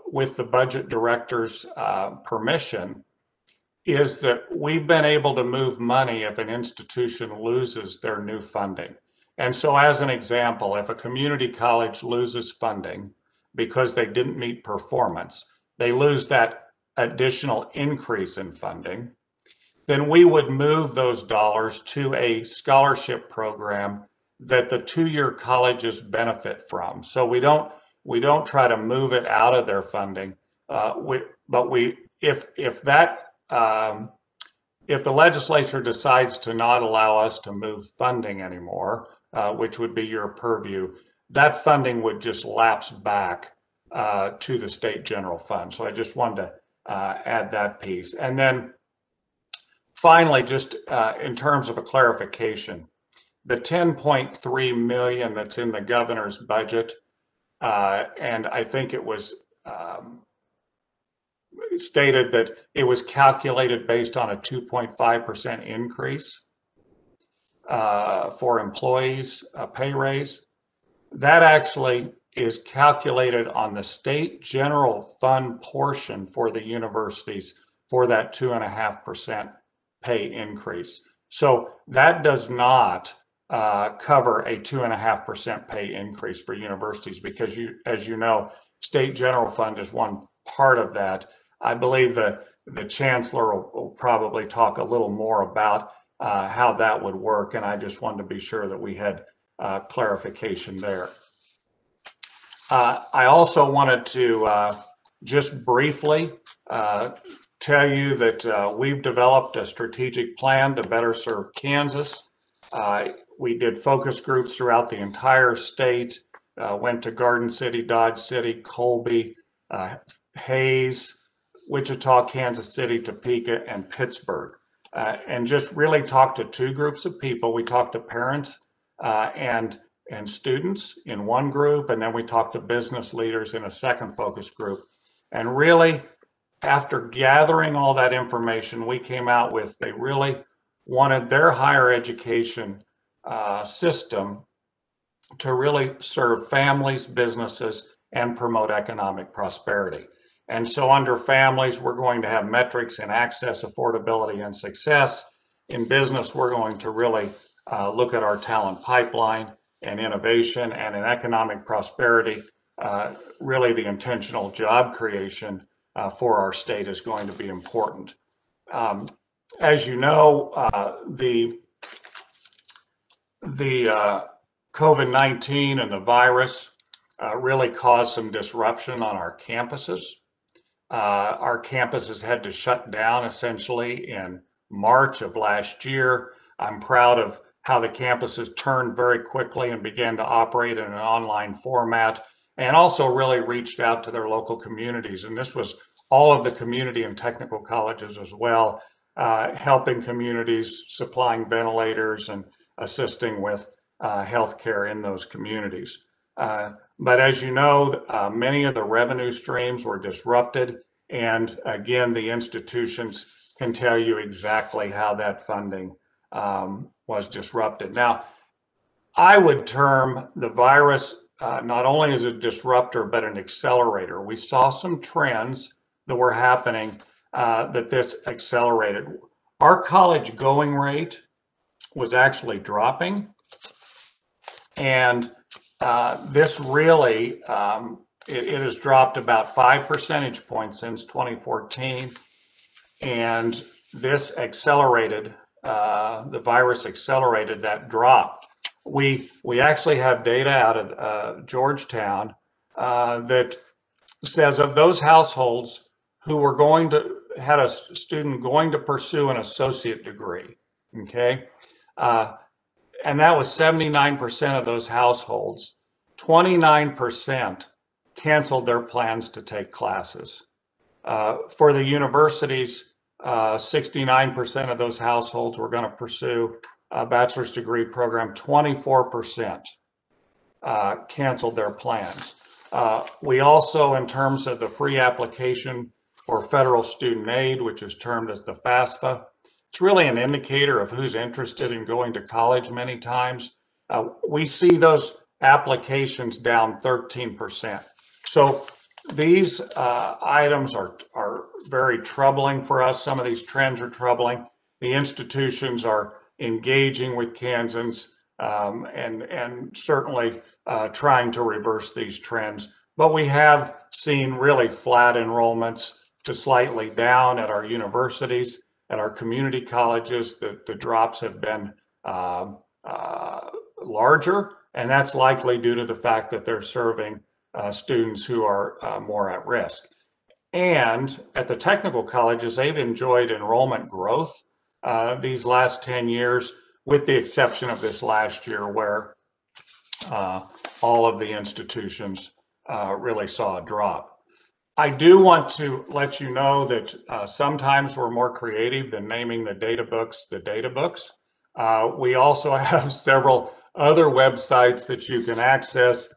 with the budget director's permission is that we've been able to move money if an institution loses their new funding. And so as an example, if a community college loses funding because they didn't meet performance, they lose that additional increase in funding, then we would move those dollars to a scholarship program that the two-year colleges benefit from. So we don't try to move it out of their funding, if the legislature decides to not allow us to move funding anymore, which would be your purview, that funding would just lapse back to the state general fund. So I just wanted to add that piece. And then finally, just in terms of a clarification, the 10.3 million that's in the governor's budget, and I think it was stated that it was calculated based on a 2.5% increase for employees, a pay raise. That actually is calculated on the state general fund portion for the universities for that 2.5% pay increase. So that does not cover a 2.5% pay increase for universities because, as you know, state general fund is one part of that. I believe that the chancellor will probably talk a little more about how that would work, and I just wanted to be sure that we had clarification there. I also wanted to just briefly tell you that we've developed a strategic plan to better serve Kansas. We did focus groups throughout the entire state, went to Garden City, Dodge City, Colby, Hayes, Wichita, Kansas City, Topeka, and Pittsburgh, and just really talked to two groups of people. We talked to parents and students in one group, and then we talked to business leaders in a second focus group. And really, after gathering all that information, we came out with they really wanted their higher education system to really serve families, businesses, and promote economic prosperity. And so under families, we're going to have metrics in access, affordability, and success. In business, we're going to really look at our talent pipeline and innovation, and in economic prosperity, really the intentional job creation for our state is going to be important. As you know, the COVID-19 and the virus really caused some disruption on our campuses. Our campuses had to shut down essentially in March of last year. I'm proud of how the campuses turned very quickly and began to operate in an online format, and also really reached out to their local communities. And this was all of the community and technical colleges as well, helping communities, supplying ventilators, and assisting with healthcare in those communities. But as you know, many of the revenue streams were disrupted. And again, the institutions can tell you exactly how that funding was disrupted. Now, I would term the virus not only as a disruptor, but an accelerator. We saw some trends that were happening that this accelerated. Our college going rate was actually dropping. And this really, it has dropped about 5 percentage points since 2014. And this accelerated, the virus accelerated that drop. We actually have data out of Georgetown that says of those households who were had a student going to pursue an associate degree, okay? And that was 79% of those households. 29% canceled their plans to take classes. For the universities, 69% of those households were going to pursue a bachelor's degree program. 24% canceled their plans. We also, in terms of the free application for federal student aid, which is termed as the FAFSA. It's really an indicator of who's interested in going to college many times. We see those applications down 13%. So these items are very troubling for us. Some of these trends are troubling. The institutions are engaging with Kansans and certainly trying to reverse these trends. But we have seen really flat enrollments to slightly down at our universities, at our community colleges. The drops have been larger, and that's likely due to the fact that they're serving students who are more at risk. And at the technical colleges, they've enjoyed enrollment growth these last 10 years, with the exception of this last year where all of the institutions really saw a drop. I do want to let you know that sometimes we're more creative than naming the data books the data books. We also have several other websites that you can access.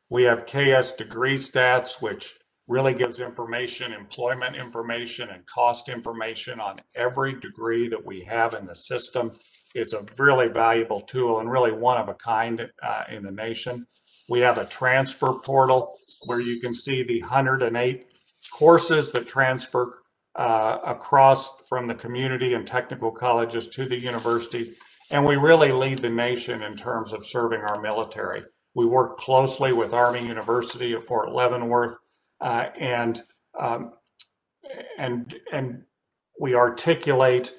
We have KS Degree Stats, which really gives information, employment information, and cost information on every degree that we have in the system. It's a really valuable tool and really one of a kind in the nation. We have a transfer portal where you can see the 108 courses that transfer across from the community and technical colleges to the university. And we really lead the nation in terms of serving our military. We work closely with Army University at Fort Leavenworth, and we articulate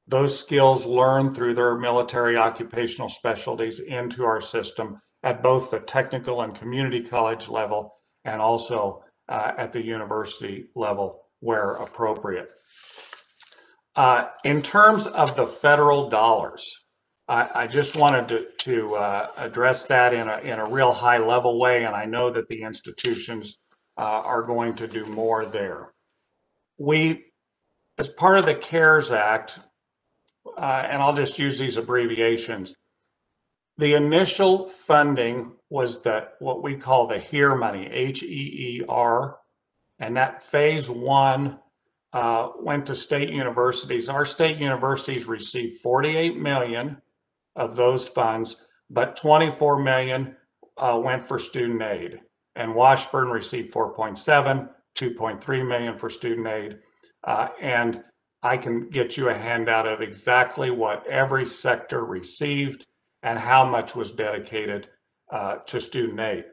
those skills learned through their military occupational specialties into our system at both the technical and community college level, and also at the university level where appropriate. In terms of the federal dollars, I just wanted to address that in a real high level way, and I know that the institutions are going to do more there. We, as part of the CARES Act, and I'll just use these abbreviations, the initial funding was what we call the HEER money, H-E-E-R, and that phase one went to state universities. Our state universities received 48 million of those funds, but 24 million went for student aid. And Washburn received 4.7, 2.3 million for student aid. And I can get you a handout of exactly what every sector received and how much was dedicated to student aid.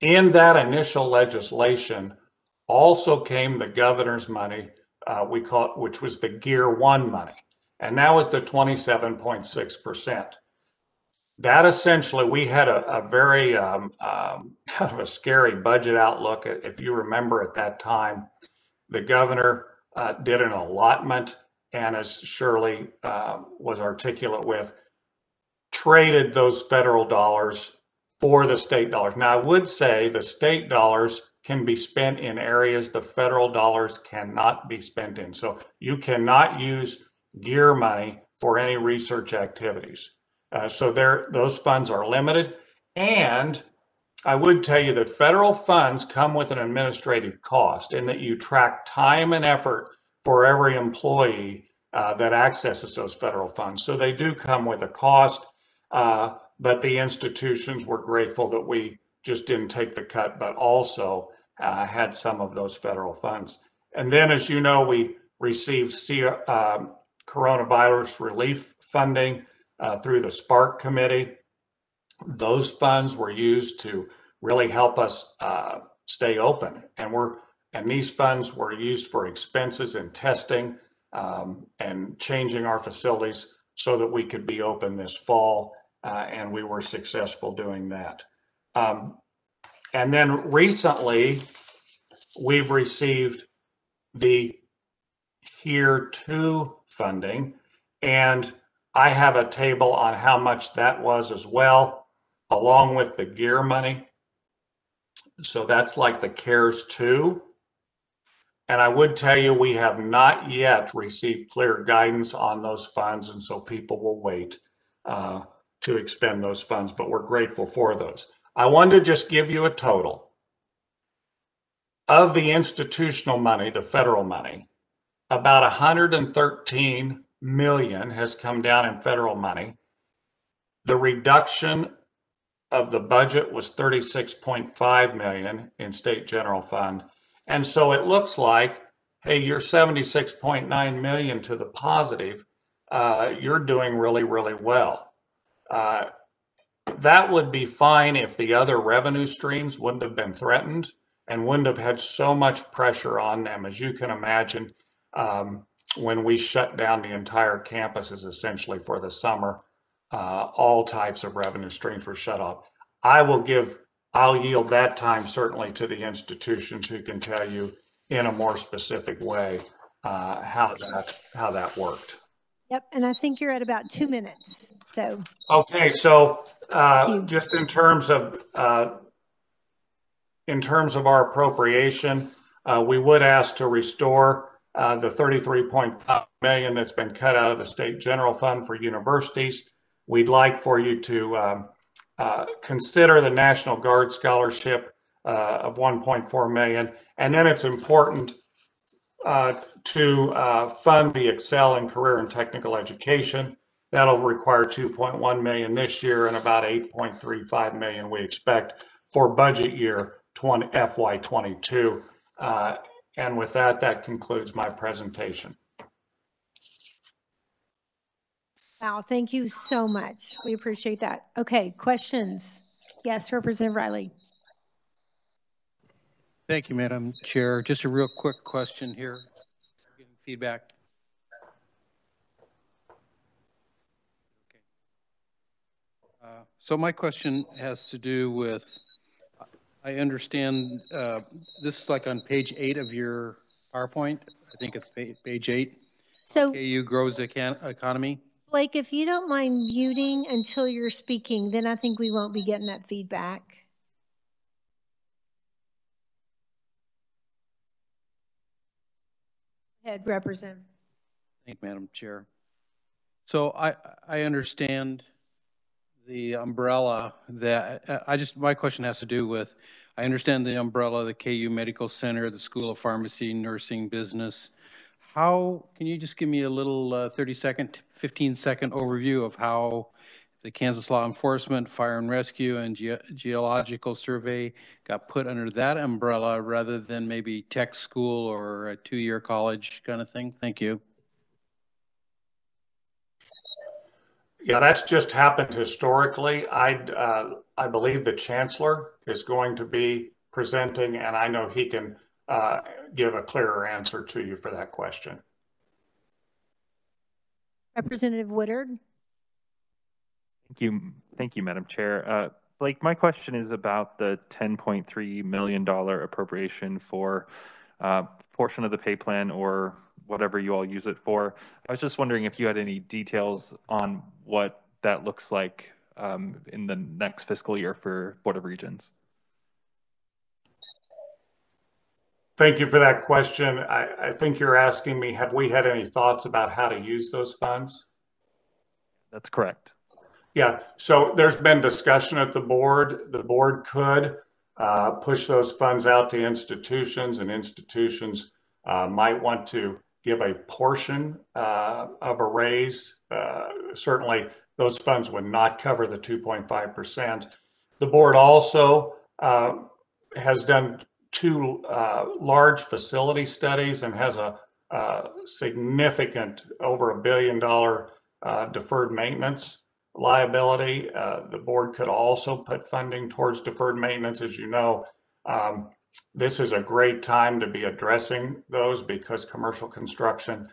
In that initial legislation also came the governor's money, we call it, which was the Gear 1 money, and that was the 27.6%. That essentially, we had a very kind of a scary budget outlook. If you remember at that time, the governor did an allotment, and as Shirley was articulate with, traded those federal dollars for the state dollars. Now, I would say the state dollars can be spent in areas the federal dollars cannot be spent in. So you cannot use GEAR money for any research activities. So those funds are limited. And I would tell you that federal funds come with an administrative cost in that you track time and effort for every employee that accesses those federal funds. So they do come with a cost, but the institutions were grateful that we just didn't take the cut, but also had some of those federal funds. And then, as you know, we received coronavirus relief funding through the Spark Committee. Those funds were used to really help us stay open, and these funds were used for expenses in testing and changing our facilities so that we could be open this fall, and we were successful doing that. And then recently, we've received the HEER 2 funding, and I have a table on how much that was as well, along with the GEAR money. So that's like the CARES 2. And I would tell you, we have not yet received clear guidance on those funds, and so people will wait to expend those funds, but we're grateful for those. I wanted to just give you a total. of the institutional money, the federal money, about 113 million has come down in federal money. The reduction of the budget was 36.5 million in state general fund. And so it looks like, hey, you're 76.9 million to the positive. You're doing really, really well. That would be fine if the other revenue streams wouldn't have been threatened and wouldn't have had so much pressure on them. As you can imagine, when we shut down the entire campuses essentially for the summer, all types of revenue streams were shut off. I'll yield that time certainly to the institutions who can tell you in a more specific way how that worked. Yep, and I think you're at about 2 minutes, so. Okay, so just in terms of our appropriation, we would ask to restore the 33.5 million that's been cut out of the state general fund for universities. We'd like for you to consider the National Guard Scholarship of 1.4 million, and then it's important to fund the Excel in Career and Technical Education. That'll require 2.1 million this year and about 8.35 million we expect for budget year FY22. And with that, that concludes my presentation. Wow, thank you so much. We appreciate that. Okay, questions? Yes, Representative Riley. Thank you, Madam Chair. Just a real quick question here. Getting feedback. Okay. So my question has to do with, I understand this is like on page 8 of your PowerPoint. I think it's page 8. So KU grows the economy. Blake, if you don't mind muting until you're speaking, then I think we won't be getting that feedback. Go ahead, Representative. Thank you, Madam Chair. So I understand the umbrella that my question has to do with, I understand the umbrella, the KU Medical Center, the School of Pharmacy, Nursing, Business. How, can you just give me a little 30-second, 15-second overview of how the Kansas Law Enforcement, Fire and Rescue, and Geological Survey got put under that umbrella rather than maybe tech school or a 2-year college kind of thing? Thank you. Yeah, that's just happened historically. I believe the Chancellor is going to be presenting, and I know he can give a clearer answer to you for that question. Representative Woodard. Thank you, Madam Chair. Blake, my question is about the $10.3 million appropriation for portion of the pay plan or whatever you all use it for. I was just wondering if you had any details on what that looks like in the next fiscal year for Board of Regents. Thank you for that question. I think you're asking me, have we had any thoughts about how to use those funds? That's correct. Yeah, so there's been discussion at the board. The board could push those funds out to institutions, and institutions might want to give a portion of a raise. Certainly, those funds would not cover the 2.5%. The board also has done 2 large facility studies and has a significant, over $1 billion deferred maintenance liability. The board could also put funding towards deferred maintenance. As you know, this is a great time to be addressing those because commercial construction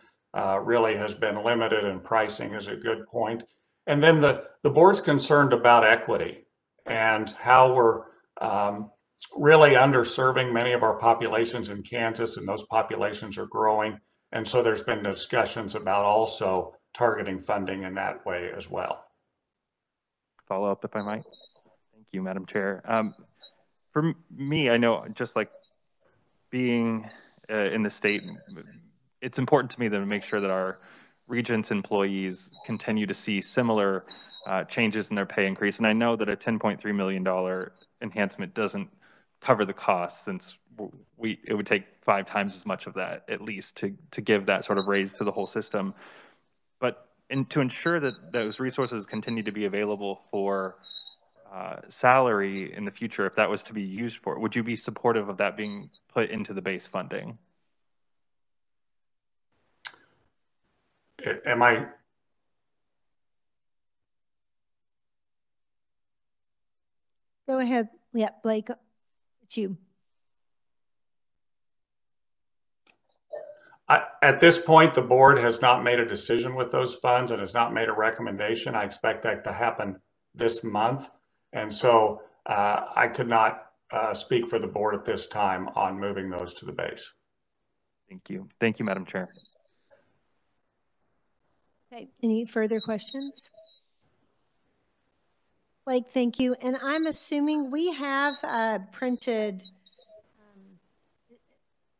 really has been limited and pricing is a good point. And then the board's concerned about equity and how we're really underserving many of our populations in Kansas, and those populations are growing. And so there's been discussions about also targeting funding in that way as well. Follow up, if I might. Thank you, Madam Chair. For me, I know just like being in the state, it's important to me to make sure that our Regents employees continue to see similar changes in their pay increase. And I know that a $10.3 million enhancement doesn't cover the costs since it would take 5 times as much of that at least to give that sort of raise to the whole system. But to ensure that those resources continue to be available for salary in the future, if that was to be used for it, would you be supportive of that being put into the base funding? Am I? Go ahead. Yeah, Blake, it's you. At this point, the board has not made a decision with those funds and has not made a recommendation. I expect that to happen this month. And so I could not speak for the board at this time on moving those to the base. Thank you. Thank you, Madam Chair. Okay, any further questions? Blake, thank you. And I'm assuming we have printed,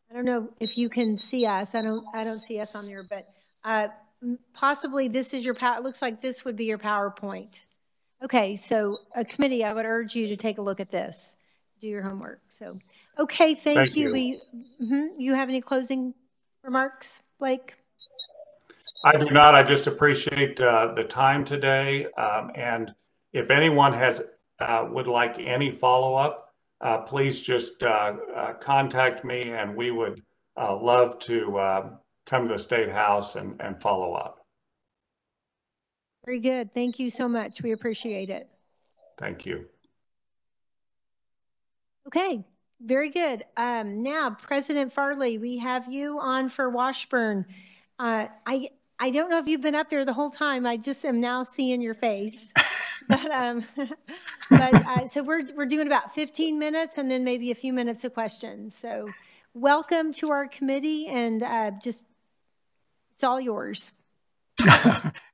I don't know if you can see us. I don't see us on there, but possibly this is your it looks like this would be your PowerPoint. Okay, so a committee, I would urge you to take a look at this, do your homework. So, okay, thank you. You have any closing remarks, Blake? I do not. I just appreciate the time today. And if anyone would like any follow-up, please just contact me, and we would love to come to the State House and follow up. Very good. Thank you so much. We appreciate it. Thank you. Okay, very good. Now, President Farley, we have you on for Washburn. I don't know if you've been up there the whole time. I just am now seeing your face. But so we're doing about 15 minutes and then maybe a few minutes of questions. So welcome to our committee, and just it's all yours.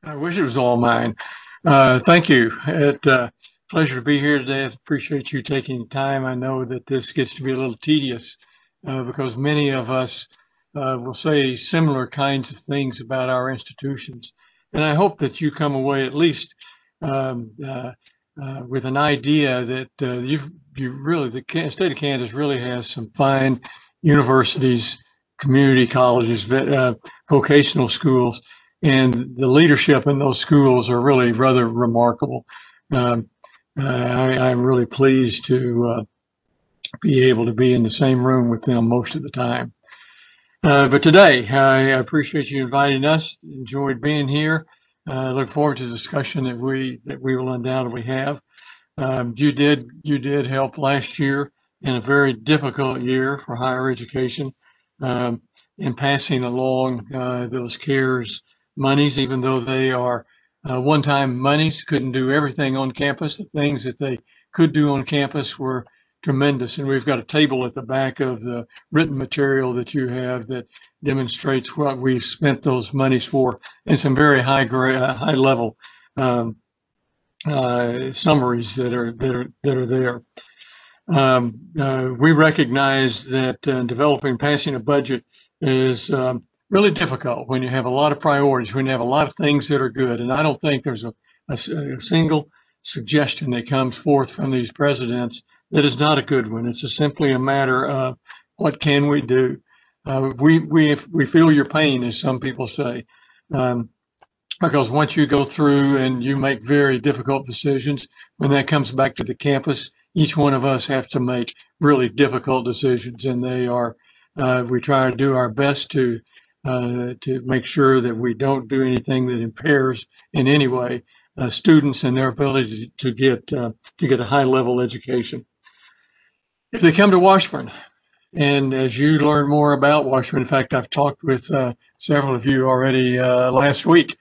I wish it was all mine. Thank you. It's a pleasure to be here today. I appreciate you taking time. I know that this gets to be a little tedious because many of us will say similar kinds of things about our institutions. And I hope that you come away at least with an idea that the state of Kansas really has some fine universities, community colleges, vocational schools, and the leadership in those schools are really rather remarkable. I'm really pleased to be able to be in the same room with them most of the time. But today, I appreciate you inviting us. Enjoyed being here. Look forward to the discussion that we will undoubtedly have. You did help last year in a very difficult year for higher education in passing along those CARES monies, even though they are one-time monies, couldn't do everything on campus. The things that they could do on campus were tremendous. And we've got a table at the back of the written material that you have that demonstrates what we've spent those monies for and some very high level summaries that are there. We recognize that passing a budget is really difficult when you have a lot of priorities, when you have a lot of things that are good. And I don't think there's a single suggestion that comes forth from these presidents that is not a good one. It's simply a matter of what can we do? We feel your pain, as some people say, because once you go through and you make very difficult decisions, when that comes back to the campus, each one of us have to make really difficult decisions, and they are. We try to do our best to make sure that we don't do anything that impairs in any way students and their ability to get a high level education. If they come to Washburn, and as you learn more about Washburn, in fact, I've talked with several of you already last week.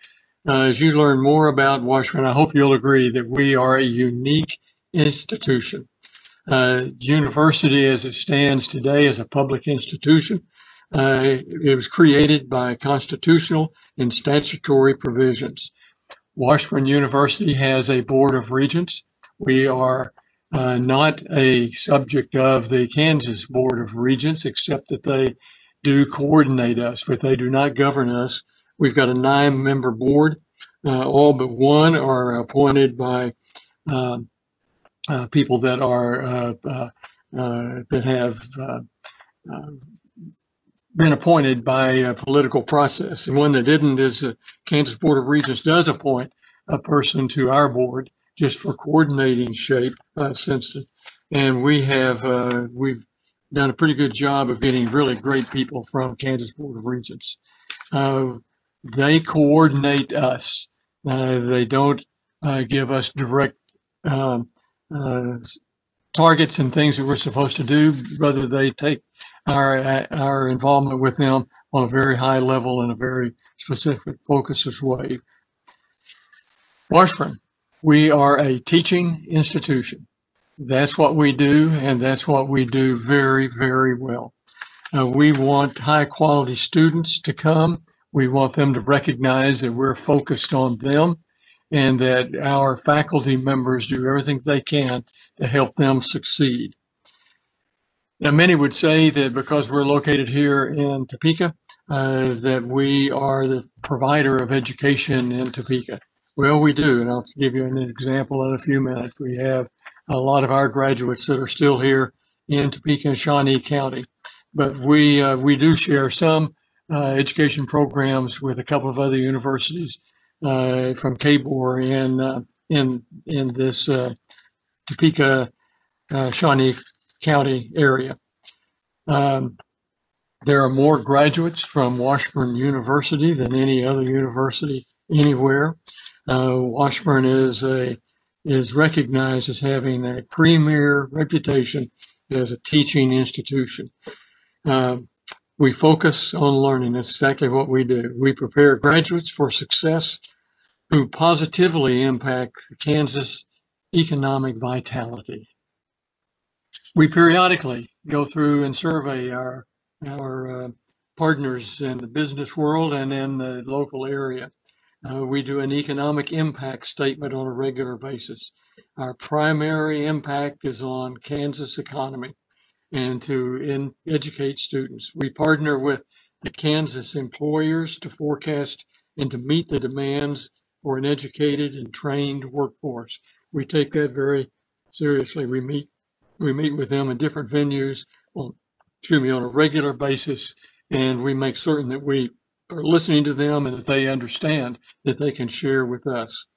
As you learn more about Washburn, I hope you'll agree that we are a unique institution. University as it stands today is a public institution. It was created by constitutional and statutory provisions. Washburn University has a board of regents. We are not a subject of the Kansas Board of Regents, except that they do coordinate us, but they do not govern us. We've got a 9-member board. All but one are appointed by people that are that have been appointed by a political process. And one that didn't is the Kansas Board of Regents does appoint a person to our board just for coordinating shape, since, and we've done a pretty good job of getting really great people from Kansas Board of Regents. They coordinate us. They don't give us direct targets and things that we're supposed to do. Rather, they take our involvement with them on a very high level in a very specific, focused way. Washburn, we are a teaching institution. That's what we do, and that's what we do very, very well. We want high quality students to come. We want them to recognize that we're focused on them and that our faculty members do everything they can to help them succeed. Now, many would say that because we're located here in Topeka, that we are the provider of education in Topeka. Well, we do, and I'll give you an example in a few minutes. We have a lot of our graduates that are still here in Topeka and Shawnee County, but we do share some education programs with a couple of other universities from KBOR in this Topeka, Shawnee County area. There are more graduates from Washburn University than any other university anywhere. Washburn is recognized as having a premier reputation as a teaching institution. We focus on learning. That's exactly what we do. We prepare graduates for success who positively impact Kansas economic vitality. We periodically go through and survey our partners in the business world and in the local area. We do an economic impact statement on a regular basis. Our primary impact is on Kansas economy and to educate students. We partner with the Kansas employers to forecast and to meet the demands for an educated and trained workforce. We take that very seriously. We meet with them in different venues on a regular basis, and we make certain that we are listening to them and that they understand that they can share with us.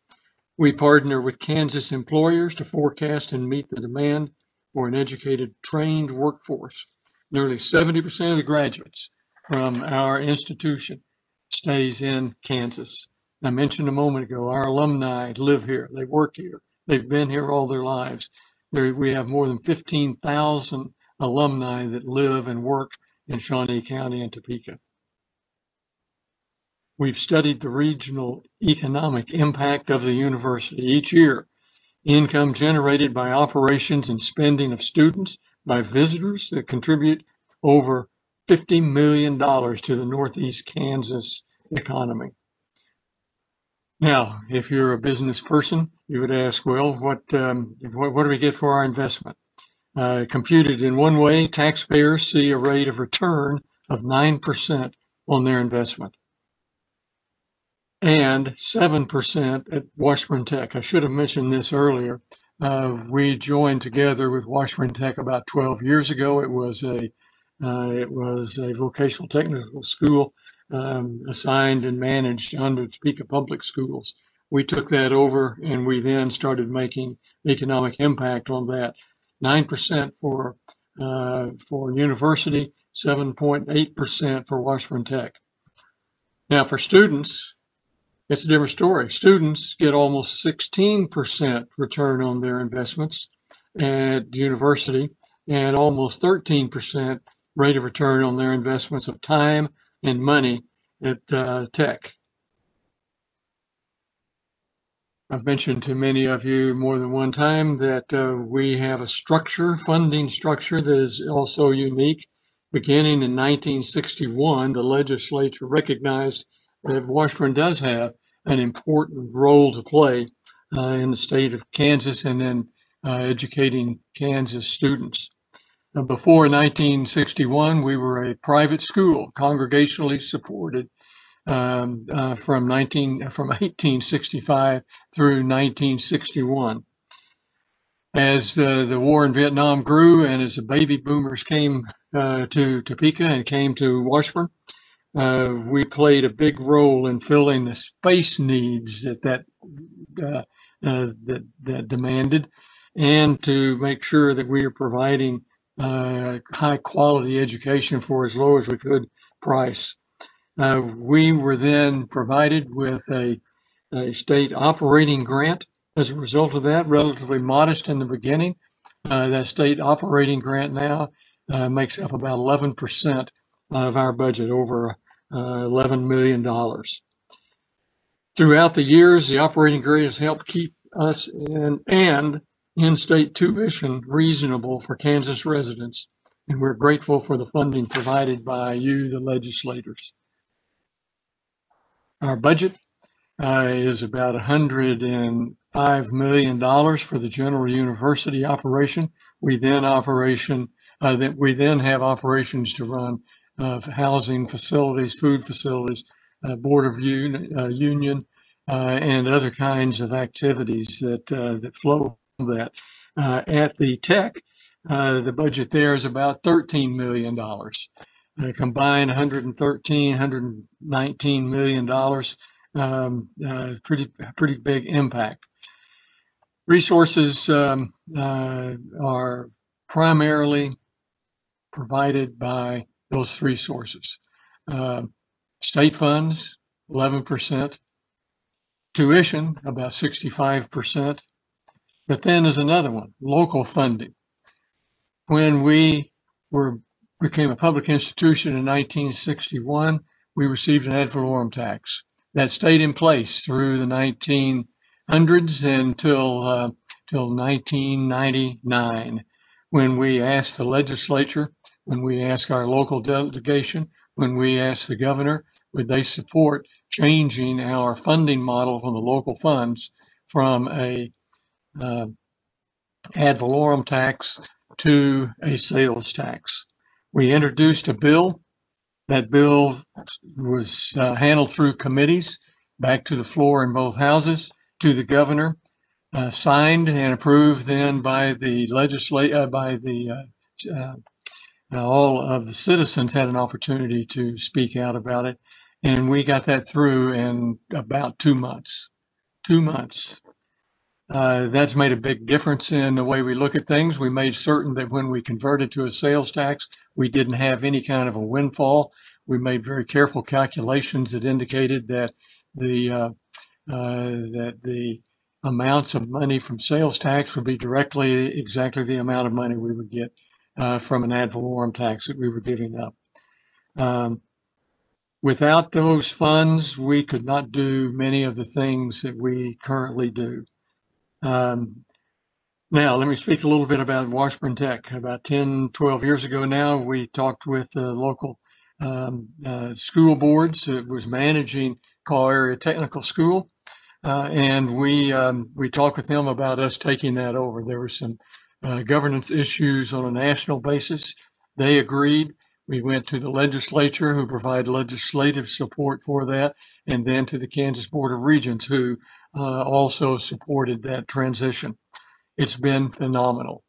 We partner with Kansas employers to forecast and meet the demand for an educated, trained workforce. Nearly 70% of the graduates from our institution stays in Kansas. I mentioned a moment ago, our alumni live here, they work here, they've been here all their lives. We have more than 15,000 alumni that live and work in Shawnee County and Topeka. We've studied the regional economic impact of the university each year. Income generated by operations and spending of students, by visitors that contribute over $50 million to the Northeast Kansas economy. Now, if you're a business person, you would ask, well, what do we get for our investment? Computed in one way, taxpayers see a rate of return of 9% on their investment and 7% at Washburn Tech. I should have mentioned this earlier. We joined together with Washburn Tech about 12 years ago. It was a vocational technical school assigned and managed under Topeka Public Schools. We took that over and we then started making economic impact on that. 9% for university, 7.8% for Washburn Tech. Now for students, it's a different story. Students get almost 16% return on their investments at university and almost 13% rate of return on their investments of time and money at Tech. I've mentioned to many of you more than one time that we have a funding structure that is also unique. Beginning in 1961, the legislature recognized that Washburn does have an important role to play in the state of Kansas and in educating Kansas students. Before 1961, we were a private school, congregationally supported from 1865 through 1961. As the war in Vietnam grew and as the baby boomers came to Topeka and came to Washburn, we played a big role in filling the space needs that demanded, and to make sure that we are providing high quality education for as low as we could price. We were then provided with a state operating grant as a result of that, relatively modest in the beginning. That state operating grant now makes up about 11% of our budget, over $11 million. Throughout the years, the operating grant has helped keep us and in-state tuition reasonable for Kansas residents, and we're grateful for the funding provided by you, the legislators. Our budget is about $105 million for the General University operation. We then have operations to run housing facilities, food facilities, Board of Union, and other kinds of activities that flow from that. At the tech, the budget there is about $13 million. Combined $119 million. Pretty big impact. Resources are primarily provided by those three sources. State funds, 11%. Tuition, about 65%. But then there's another one, local funding. When we became a public institution in 1961, we received an ad valorem tax that stayed in place through the 1900s until 1999, when we asked the legislature, when we asked our local delegation, when we asked the governor, would they support changing our funding model from the local funds from a ad valorem tax to a sales tax. We introduced a bill. That bill was handled through committees, back to the floor in both houses, to the governor, signed and approved then by the all of the citizens had an opportunity to speak out about it. And we got that through in about 2 months. 2 months. That's made a big difference in the way we look at things. We made certain that when we converted to a sales tax, we didn't have any kind of a windfall. We made very careful calculations that indicated that the amounts of money from sales tax would be exactly the amount of money we would get from an ad valorem tax that we were giving up. Without those funds, we could not do many of the things that we currently do. Now, let me speak a little bit about Washburn Tech. About 10, 12 years ago now, we talked with the local school boards that was managing Call Area Technical School. And we talked with them about us taking that over. There were some governance issues on a national basis. They agreed. We went to the legislature, who provided legislative support for that, and then to the Kansas Board of Regents, who also supported that transition. It's been phenomenal.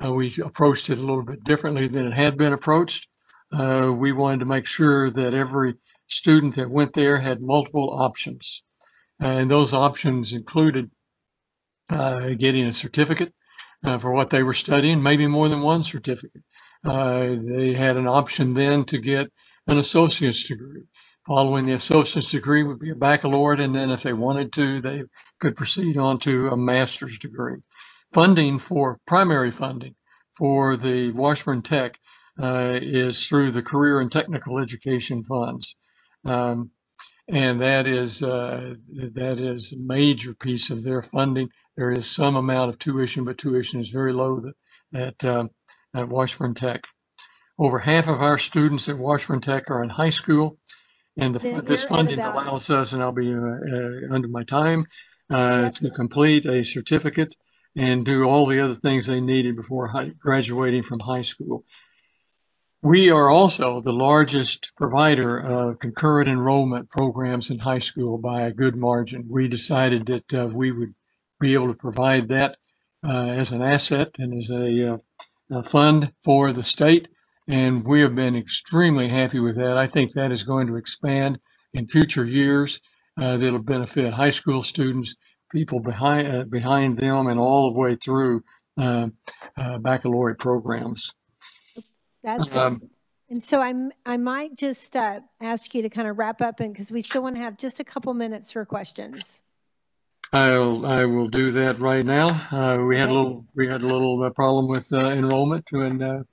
We approached it a little bit differently than it had been approached. We wanted to make sure that every student that went there had multiple options. And those options included getting a certificate for what they were studying, maybe more than one certificate. They had an option then to get an associate's degree. Following the associate's degree would be a baccalaureate, and then if they wanted to, they could proceed on to a master's degree. Primary funding for the Washburn Tech is through the Career and Technical Education Funds. And that is a major piece of their funding. There is some amount of tuition, but tuition is very low at Washburn Tech. Over half of our students at Washburn Tech are in high school, and this funding allows us, and I'll be under my time, to complete a certificate and do all the other things they needed before graduating from high school. We are also the largest provider of concurrent enrollment programs in high school by a good margin. We decided that we would be able to provide that as an asset and as a fund for the state. And we have been extremely happy with that. I think that is going to expand in future years. That'll benefit high school students, people behind them, and all the way through baccalaureate programs. That's and so I might just ask you to kind of wrap up, and because we still want to have just a couple minutes for questions. I will do that right now. We had a little problem with enrollment when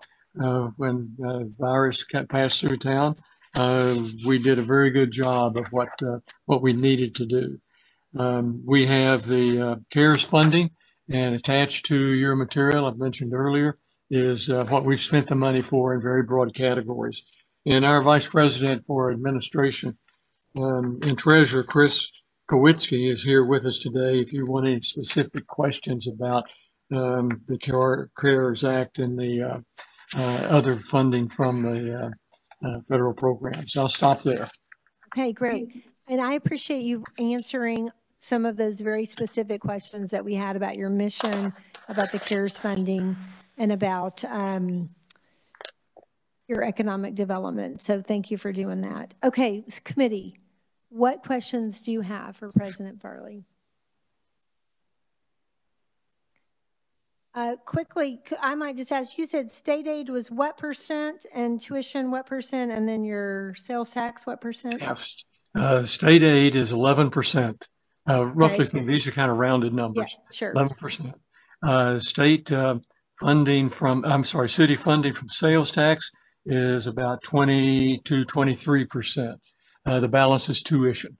virus passed through town. We did a very good job of what we needed to do. We have the CARES funding, and attached to your material I've mentioned earlier is what we've spent the money for in very broad categories. And our Vice President for Administration and Treasurer, Chris Kowitsky, is here with us today. If you want any specific questions about the CARES Act and the other funding from the federal programs. I'll stop there. Okay, great. And I appreciate you answering some of those very specific questions that we had about your mission, about the CARES funding, and about your economic development. So thank you for doing that. Okay, committee, what questions do you have for President Farley? Quickly, I might just ask, you said state aid was what percent and tuition what percent, and then your sales tax what percent? State aid is 11%. Roughly, these are kind of rounded numbers. Yeah, sure. 11%. State funding city funding from sales tax is about 20 to 23%. The balance is tuition.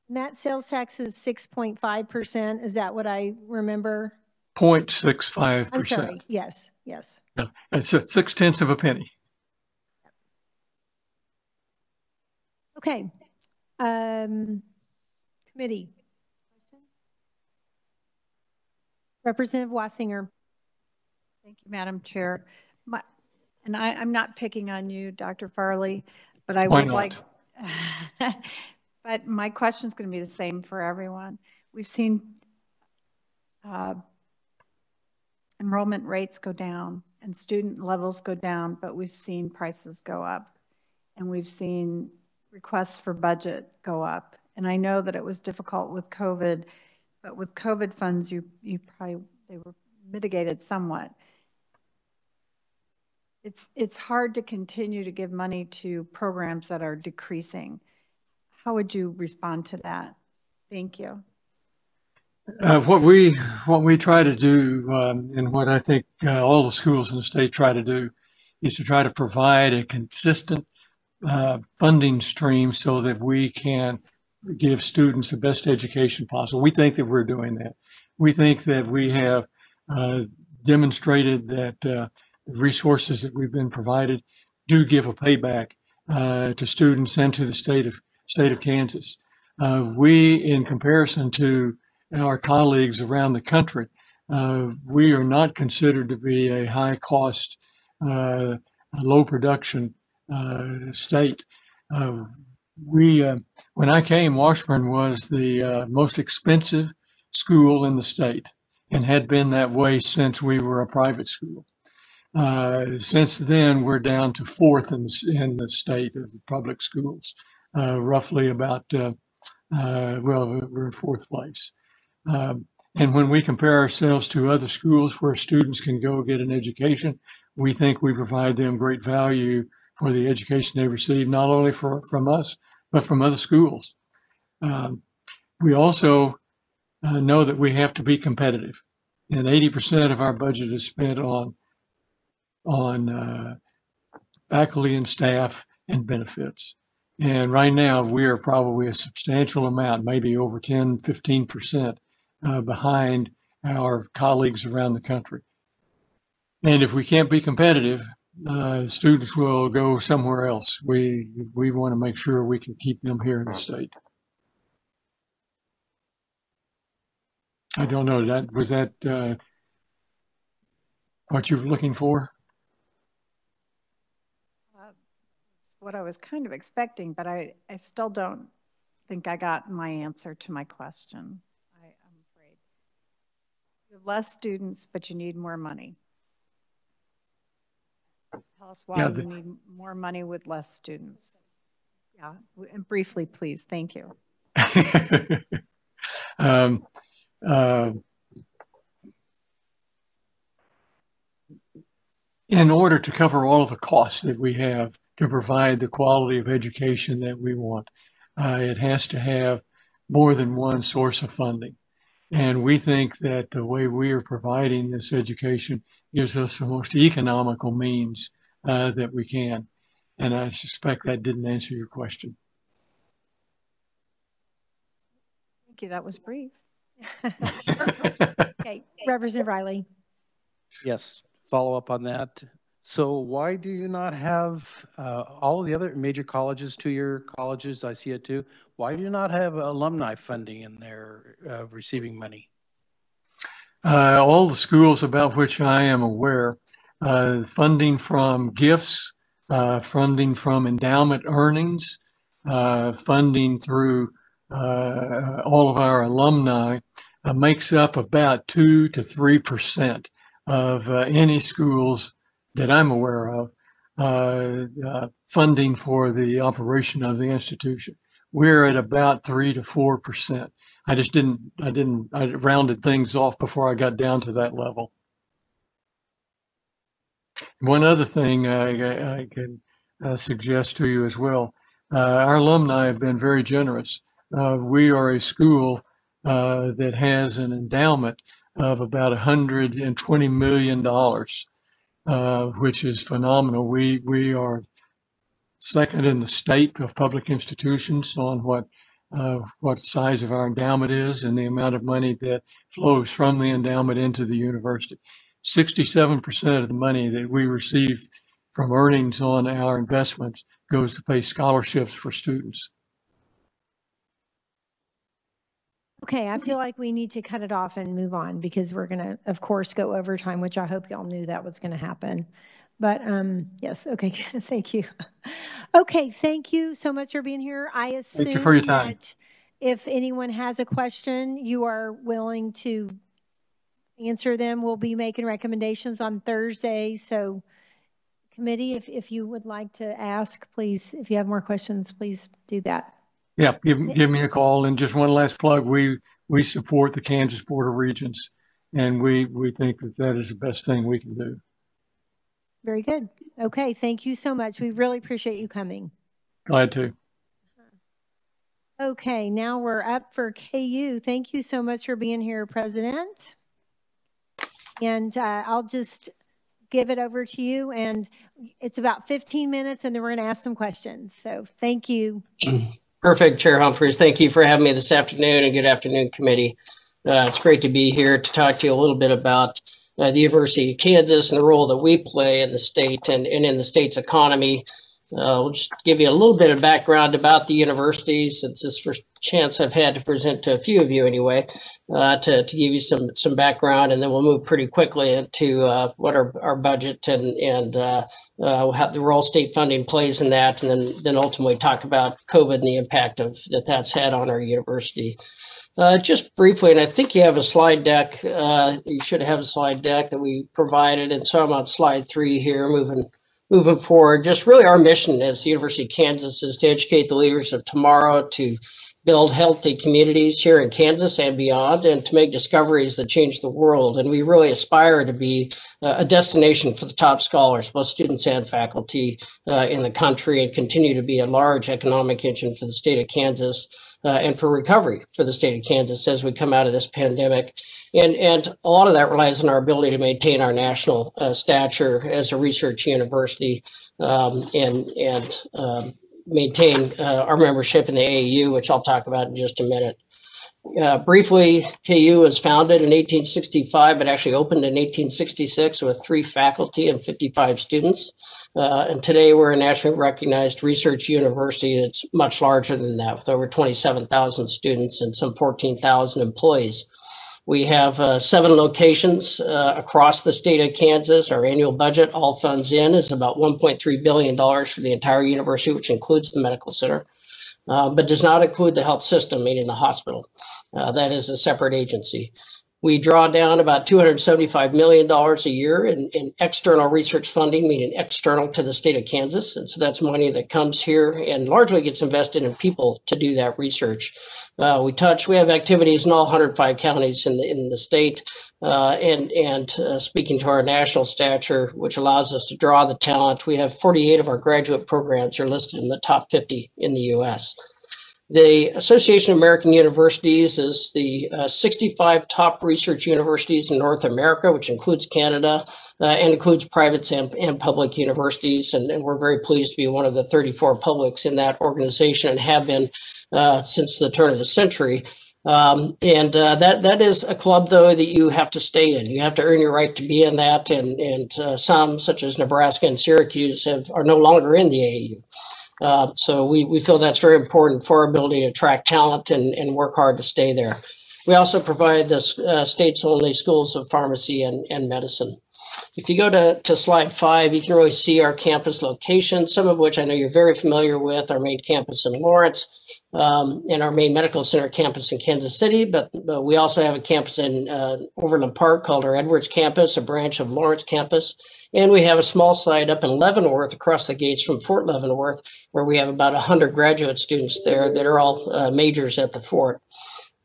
And that sales tax is 6.5%. Is that what I remember? 0.65%. I'm sorry. Yes, yes. Yeah. It's 0.6 of a penny. Okay. Committee. Representative Wassinger. Thank you, Madam Chair. I'm not picking on you, Dr. Farley, but I would like, but my question is going to be the same for everyone. We've seen enrollment rates go down and student levels go down, but we've seen prices go up, and we've seen requests for budget go up. And I know that it was difficult with COVID, but with COVID funds, they were mitigated somewhat. It's hard to continue to give money to programs that are decreasing. How would you respond to that? Thank you. What we try to do, and what I think all the schools in the state try to do, is to try to provide a consistent funding stream so that we can give students the best education possible. We think that we're doing that. We think that we have demonstrated that the resources that we've been provided do give a payback to students and to the state of Kansas. We, in comparison to our colleagues around the country, we are not considered to be a high cost, low production state. When I came, Washburn was the most expensive school in the state and had been that way since we were a private school. Since then, we're down to fourth in the state of public schools, roughly about, we're in fourth place. And when we compare ourselves to other schools where students can go get an education, we think we provide them great value for the education they receive, not only from us, but from other schools. We also know that we have to be competitive, and 80% of our budget is spent on faculty and staff and benefits. And right now, we are probably a substantial amount, maybe over 10, 15% behind our colleagues around the country. And if we can't be competitive, students will go somewhere else. We want to make sure we can keep them here in the state. I don't know, was that what you were looking for? It's what I was kind of expecting, but I still don't think I got my answer to my question. I'm afraid. You have less students, but you need more money. Tell us why you need more money with less students. Yeah, and briefly, please. Thank you. In order to cover all of the costs that we have to provide the quality of education that we want, it has to have more than one source of funding. And we think that the way we are providing this education gives us the most economical means that we can. And I suspect that didn't answer your question. Thank you. That was brief. Okay, Representative Riley. Yes, follow up on that. So why do you not have all of the other major colleges, two-year colleges, I see it too, why do you not have alumni funding in there receiving money? All the schools about which I am aware, funding from gifts, funding from endowment earnings, funding through all of our alumni makes up about 2 to 3% of any schools that I'm aware of funding for the operation of the institution. We're at about 3 to 4%. I rounded things off before I got down to that level. One other thing I can suggest to you as well, our alumni have been very generous. We are a school that has an endowment of about $120 million, which is phenomenal. We are second in the state of public institutions on what size of our endowment is and the amount of money that flows from the endowment into the university. 67% of the money that we receive from earnings on our investments goes to pay scholarships for students. Okay, I feel like we need to cut it off and move on because we're going to, of course, go overtime, which I hope y'all knew that was going to happen. But yes, okay, thank you. Okay, thank you so much for being here. I assume thank you for your time. That if anyone has a question, you are willing to answer them. We'll be making recommendations on Thursday. So committee, if you would like to ask, please, if you have more questions, please do that. Yeah, give me a call. And just one last plug, we support the Kansas Board of Regents, and we think that is the best thing we can do. Very good. Okay, thank you so much. We really appreciate you coming. Glad to. Okay, now we're up for KU. Thank you so much for being here, President. And I'll just give it over to you, and it's about 15 minutes, and then we're going to ask some questions. So thank you. Perfect, Chair Humphreys. Thank you for having me this afternoon, and good afternoon, committee. It's great to be here to talk to you a little bit about the University of Kansas and the role that we play in the state and in the state's economy. We'll just give you a little bit of background about the university, since this first chance I've had to present to a few of you anyway, to give you some background, and then we'll move pretty quickly into what our budget and how the role state funding plays in that, and then ultimately talk about COVID and the impact that's had on our university. Just briefly, and I think you have a slide deck. You should have a slide deck that we provided, and so I'm on slide 3 here, moving forward. Just really our mission as the University of Kansas is to educate the leaders of tomorrow, to build healthy communities here in Kansas and beyond, and to make discoveries that change the world. And we really aspire to be a destination for the top scholars, both students and faculty in the country, and continue to be a large economic engine for the state of Kansas and for recovery for the state of Kansas as we come out of this pandemic. And a lot of that relies on our ability to maintain our national stature as a research university and maintain our membership in the AAU, which I'll talk about in just a minute. Briefly, KU was founded in 1865, but actually opened in 1866 with 3 faculty and 55 students. And today we're a nationally recognized research university that's much larger than that, with over 27,000 students and some 14,000 employees. We have 7 locations across the state of Kansas. Our annual budget, all funds in, is about $1.3 billion for the entire university, which includes the medical center, but does not include the health system, meaning the hospital. That is a separate agency. We draw down about $275 million a year in external research funding, meaning external to the state of Kansas. And so that's money that comes here and largely gets invested in people to do that research. We have activities in all 105 counties in the state, and speaking to our national stature, which allows us to draw the talent. We have 48 of our graduate programs are listed in the top 50 in the U.S. The Association of American Universities is the 65 top research universities in North America, which includes Canada and includes privates and public universities. And we're very pleased to be one of the 34 publics in that organization and have been since the turn of the century. That is a club, though, that you have to stay in. You have to earn your right to be in that. And some, such as Nebraska and Syracuse, are no longer in the AAU. So we feel that's very important for our ability to attract talent and work hard to stay there. We also provide the state's only schools of pharmacy and medicine. If you go to slide 5, you can really see our campus locations, some of which I know you're very familiar with, our main campus in Lawrence and our main medical center campus in Kansas City. But we also have a campus in Overland Park called our Edwards campus, a branch of Lawrence campus. And we have a small site up in Leavenworth across the gates from Fort Leavenworth, where we have about 100 graduate students there that are all majors at the fort.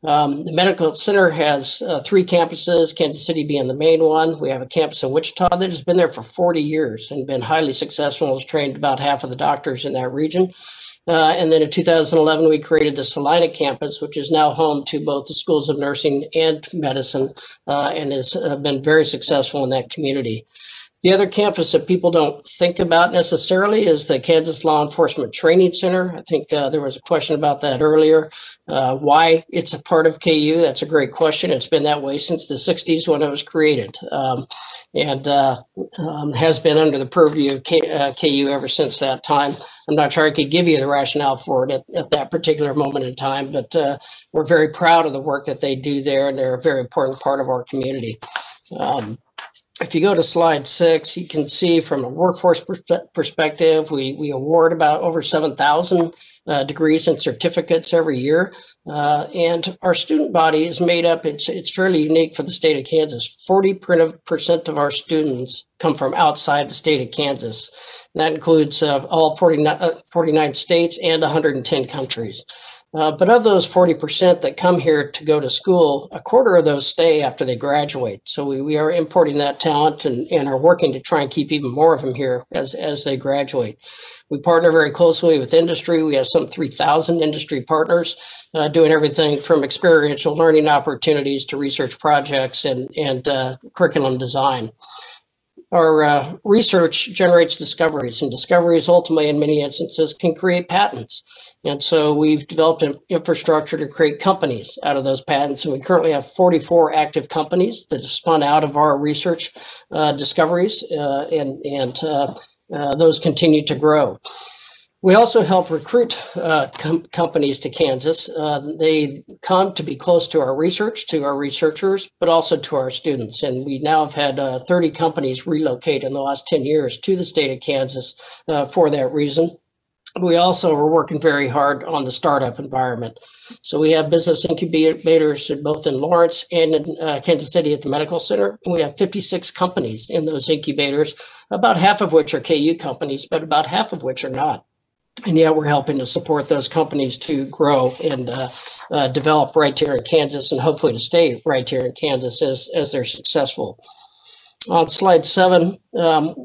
The medical center has 3 campuses, Kansas City being the main one. We have a campus in Wichita that has been there for 40 years and been highly successful, has trained about half of the doctors in that region. And then in 2011, we created the Salina campus, which is now home to both the schools of nursing and medicine, and has been very successful in that community. The other campus that people don't think about necessarily is the Kansas Law Enforcement Training Center. I think there was a question about that earlier. Why it's a part of KU, that's a great question. It's been that way since the 60s when it was created, and has been under the purview of KU ever since that time. I'm not sure I could give you the rationale for it at that particular moment in time, but we're very proud of the work that they do there, and they're a very important part of our community. If you go to slide 6, you can see from a workforce perspective, we award about over 7,000 degrees and certificates every year. And our student body is made up, it's fairly unique for the state of Kansas. 40% of our students come from outside the state of Kansas. And that includes all 49 states and 110 countries. But of those 40% that come here to go to school, a quarter of those stay after they graduate. So we are importing that talent and are working to try and keep even more of them here as they graduate. We partner very closely with industry. We have some 3,000 industry partners doing everything from experiential learning opportunities to research projects and curriculum design. Our research generates discoveries, and discoveries ultimately in many instances can create patents. And so we've developed an infrastructure to create companies out of those patents. And we currently have 44 active companies that have spun out of our research discoveries, and those continue to grow. We also help recruit companies to Kansas. They come to be close to our research, to our researchers, but also to our students. And we now have had 30 companies relocate in the last 10 years to the state of Kansas for that reason. We also are working very hard on the startup environment. So we have business incubators both in Lawrence and in Kansas City at the Medical Center. We have 56 companies in those incubators, about half of which are KU companies, but about half of which are not. And yet we're helping to support those companies to grow and develop right here in Kansas, and hopefully to stay right here in Kansas as they're successful. On slide 7,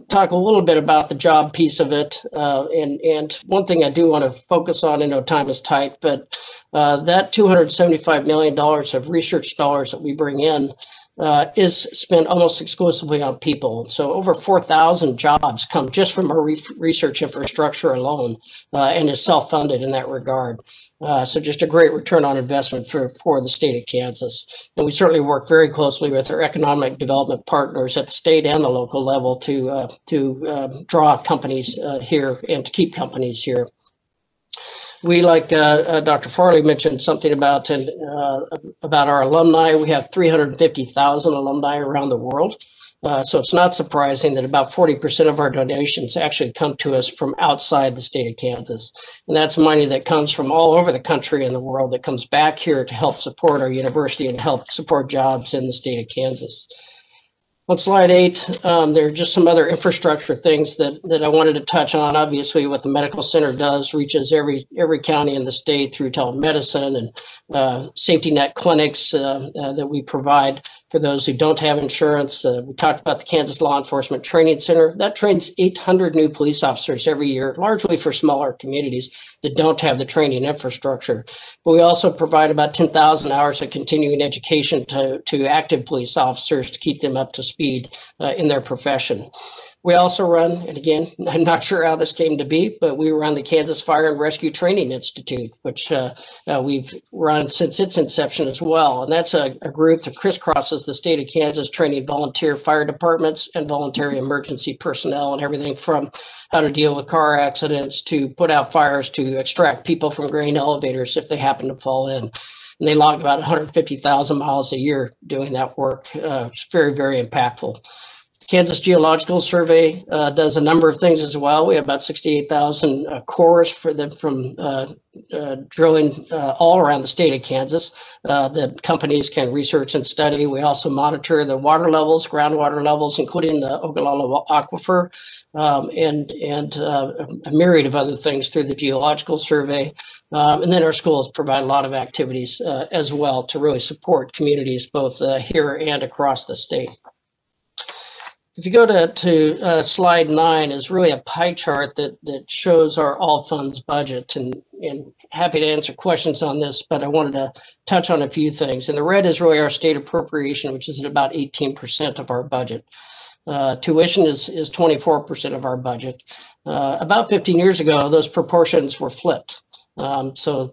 talk a little bit about the job piece of it. And one thing I do want to focus on, I know time is tight, but that $275 million of research dollars that we bring in is spent almost exclusively on people. So over 4,000 jobs come just from our research infrastructure alone, and is self-funded in that regard. So just a great return on investment for the state of Kansas. And we certainly work very closely with our economic development partners at the state and the local level to draw companies here and to keep companies here. We, like Dr. Farley mentioned something about our alumni. We have 350,000 alumni around the world. So it's not surprising that about 40% of our donations actually come to us from outside the state of Kansas. And that's money that comes from all over the country and the world that comes back here to help support our university and help support jobs in the state of Kansas. On slide 8, there are just some other infrastructure things that I wanted to touch on. Obviously, what the medical center does reaches every county in the state through telemedicine and safety net clinics that we provide for those who don't have insurance. We talked about the Kansas Law Enforcement Training Center. That trains 800 new police officers every year, largely for smaller communities that don't have the training infrastructure. But we also provide about 10,000 hours of continuing education to active police officers to keep them up to speed in their profession. We also run, and again, I'm not sure how this came to be, but we run the Kansas Fire and Rescue Training Institute, which we've run since its inception as well. And that's a group that crisscrosses the state of Kansas, training volunteer fire departments and voluntary emergency personnel and everything from how to deal with car accidents to put out fires to extract people from grain elevators if they happen to fall in. And they log about 150,000 miles a year doing that work. It's very, very impactful. Kansas Geological Survey does a number of things as well. We have about 68,000 cores for them from drilling all around the state of Kansas that companies can research and study. We also monitor the water levels, groundwater levels, including the Ogallala Aquifer, and a myriad of other things through the Geological Survey. And then our schools provide a lot of activities as well to really support communities both here and across the state. If you go to slide 9, is really a pie chart that shows our all funds budget, and happy to answer questions on this, but I wanted to touch on a few things. And the red is really our state appropriation, which is at about 18% of our budget. Tuition is 24% of our budget. About 15 years ago, those proportions were flipped. So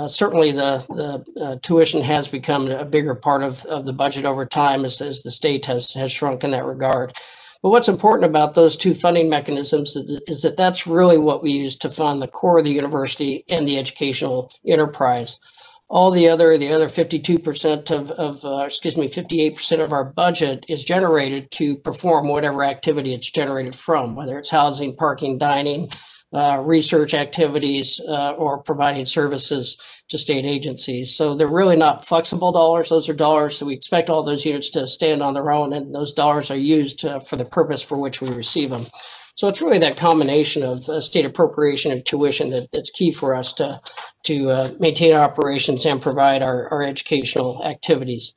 certainly the tuition has become a bigger part of the budget over time as the state has shrunk in that regard. But what's important about those two funding mechanisms is that that's really what we use to fund the core of the university and the educational enterprise. All the other 52% 58% of our budget is generated to perform whatever activity it's generated from, whether it's housing, parking, dining, research activities, or providing services to state agencies. So they're really not flexible dollars. Those are dollars that we expect all those units to stand on their own, and those dollars are used for the purpose for which we receive them. So it's really that combination of state appropriation and tuition that's key for us to maintain our operations and provide our educational activities.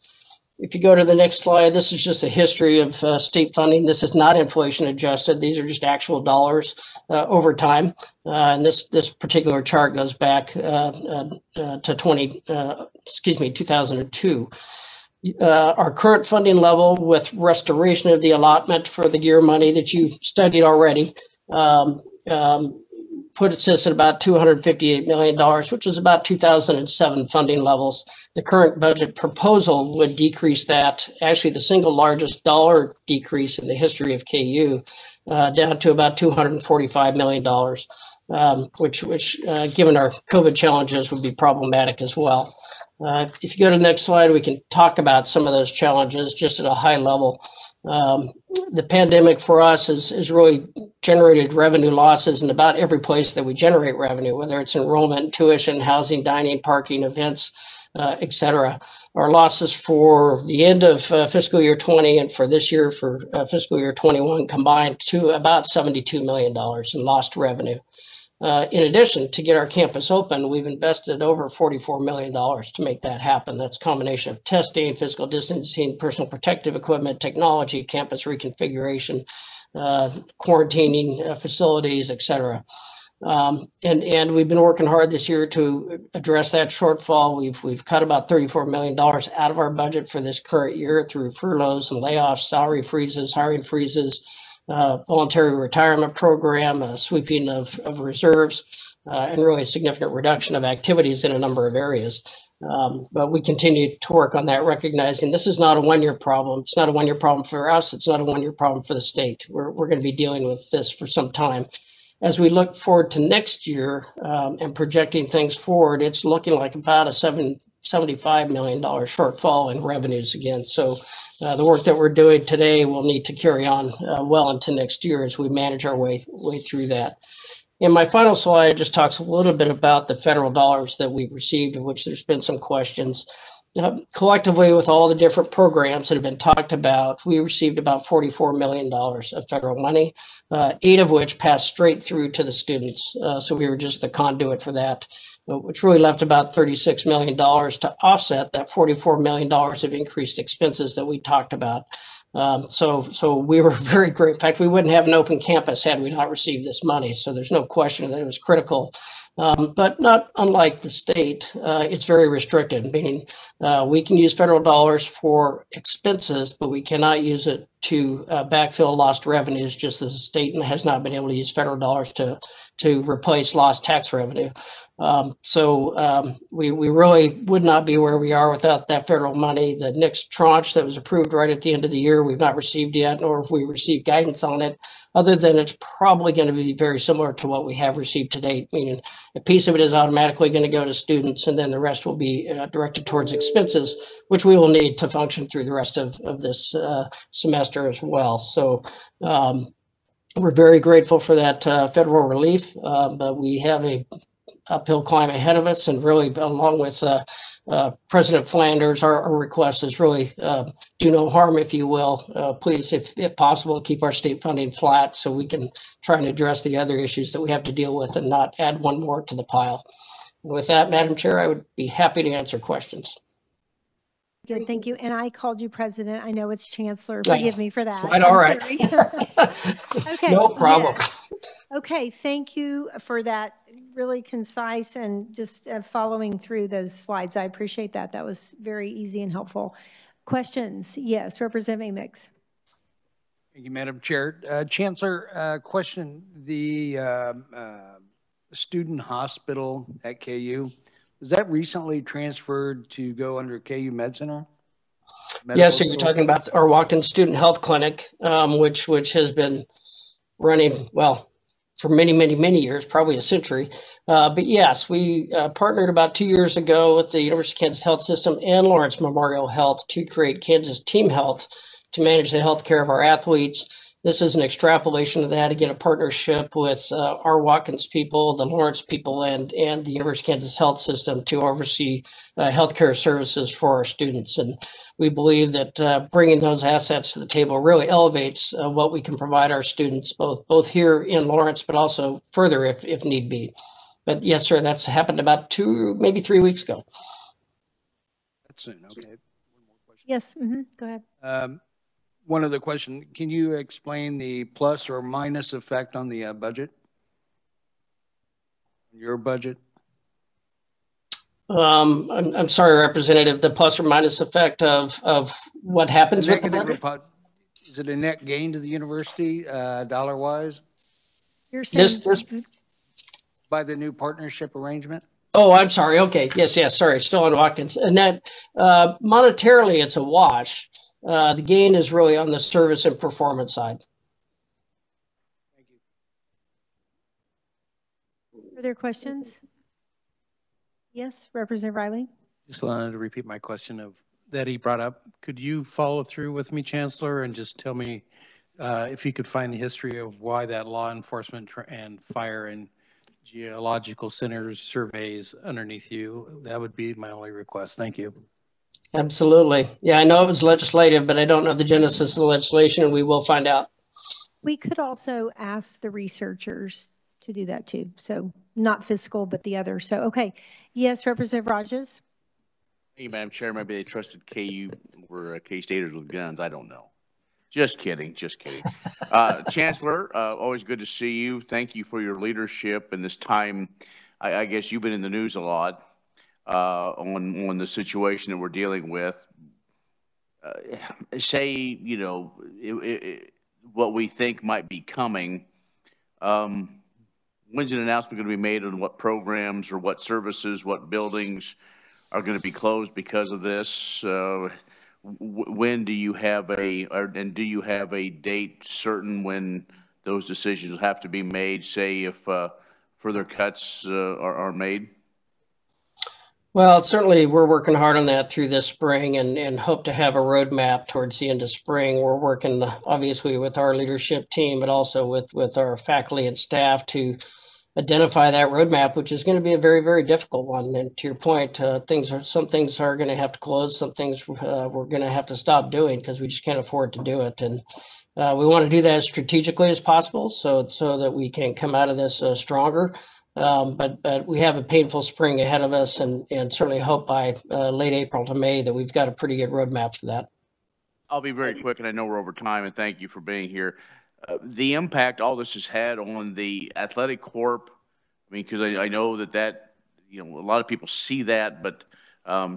If you go to the next slide, this is just a history of state funding. This is not inflation adjusted. These are just actual dollars over time. And this particular chart goes back to 2002. Our current funding level with restoration of the allotment for the gear money that you studied already puts us at about $258 million, which is about 2007 funding levels. The current budget proposal would decrease that, actually the single largest dollar decrease in the history of KU, down to about $245 million, which given our COVID challenges would be problematic as well. If you go to the next slide, we can talk about some of those challenges just at a high level. The pandemic for us has really generated revenue losses in about every place that we generate revenue, whether it's enrollment, tuition, housing, dining, parking, events, et cetera. Our losses for the end of fiscal year 20 and for this year, for fiscal year 21 combined to about $72 million in lost revenue. In addition, to get our campus open, we've invested over $44 million to make that happen. That's a combination of testing, physical distancing, personal protective equipment, technology, campus reconfiguration, quarantining facilities, et cetera. And we've been working hard this year to address that shortfall. We've cut about $34 million out of our budget for this current year through furloughs and layoffs, salary freezes, hiring freezes, voluntary retirement program, sweeping of reserves, and really a significant reduction of activities in a number of areas. But we continue to work on that, recognizing this is not a one-year problem. It's not a one-year problem for us. It's not a one-year problem for the state. We're going to be dealing with this for some time. As we look forward to next year and projecting things forward, it's looking like about a 7% $75 million shortfall in revenues again. So the work that we're doing today will need to carry on well into next year as we manage our way through that. And my final slide just talks a little bit about the federal dollars that we've received, of which there's been some questions. Collectively, with all the different programs that have been talked about, we received about $44 million of federal money, 8 of which passed straight through to the students. So we were just the conduit for that, which really left about $36 million to offset that $44 million of increased expenses that we talked about. So we were very great. In fact, we wouldn't have an open campus had we not received this money. So there's no question that it was critical. But not unlike the state, it's very restricted, meaning we can use federal dollars for expenses, but we cannot use it to backfill lost revenues, just as the state has not been able to use federal dollars to replace lost tax revenue. We really would not be where we are without that federal money. The next tranche that was approved right at the end of the year, we've not received yet, nor have we received guidance on it, other than it's probably going to be very similar to what we have received to date, meaning a piece of it is automatically going to go to students, and then the rest will be directed towards expenses, which we will need to function through the rest of this semester as well. So we're very grateful for that federal relief, but we have a uphill climb ahead of us, and really, along with President Flanders, our request is really do no harm, if you will. Please, if possible, keep our state funding flat so we can try and address the other issues that we have to deal with and not add one more to the pile. And with that, Madam Chair, I would be happy to answer questions. Good, thank you. And I called you President. I know it's Chancellor. Forgive me for that. Quite all right. Okay. No problem. Yes. Okay, thank you for that really concise and just following through those slides. I appreciate that. That was very easy and helpful. Questions? Yes, Representative Mix. Thank you, Madam Chair. Chancellor, question. The student hospital at KU, was that recently transferred to go under KU Med Center? Yes, so you're talking about our Watkins Student Health Clinic, which has been running, well, for many, many, many years, probably a century. But yes, we partnered about 2 years ago with the University of Kansas Health System and Lawrence Memorial Health to create Kansas Team Health to manage the health care of our athletes. This is an extrapolation of that, again, a partnership with our Watkins people, the Lawrence people, and the University of Kansas Health System to oversee healthcare services for our students. And we believe that bringing those assets to the table really elevates what we can provide our students, both here in Lawrence, but also further if need be. But yes, sir, that's happened about 2, maybe 3 weeks ago. That's soon, okay. One more question. Yes, go ahead. One other question. Can you explain the plus or minus effect on the budget? Your budget? I'm sorry, Representative, the plus or minus effect of what happens with the budget? Is it a net gain to the university, dollar-wise? You're saying this by the new partnership arrangement? Oh, I'm sorry. Okay. Yes. Sorry. Still on Watkins. And that monetarily, it's a wash. The gain is really on the service and performance side. Thank you. Further questions? Yes, Representative Riley. Just wanted to repeat my question that he brought up. Could you follow through with me, Chancellor, and just tell me if you could find the history of why that law enforcement and fire and geological centers surveys underneath you? That would be my only request. Thank you. Absolutely. Yeah, I know it was legislative, but I don't know the genesis of the legislation, and we will find out. We could also ask the researchers to do that too. So not fiscal, but the other. So, okay. Yes, Representative Rajas. Thank you, Madam Chair. Maybe they trusted KU or K-Staters with guns. I don't know. Just kidding. Just kidding. Chancellor, always good to see you. Thank you for your leadership in this time. I guess you've been in the news a lot. On the situation that we're dealing with, say, you know, what we think might be coming. When's an announcement going to be made on what programs or what services, what buildings are going to be closed because of this? When do you have and do you have a date certain when those decisions have to be made, say if further cuts are made? Well, certainly we're working hard on that through this spring and hope to have a roadmap towards the end of spring. We're working obviously with our leadership team, but also with our faculty and staff to identify that roadmap, which is going to be a very, very difficult one. And to your point, some things are going to have to close. Some things we're going to have to stop doing because we just can't afford to do it. And we want to do that as strategically as possible so that we can come out of this stronger. But we have a painful spring ahead of us and certainly hope by late April to May that we've got a pretty good roadmap for that. I'll be very quick, and I know we're over time, and thank you for being here. The impact all this has had on the athletic corp, I mean, because I know that, you know, a lot of people see that, but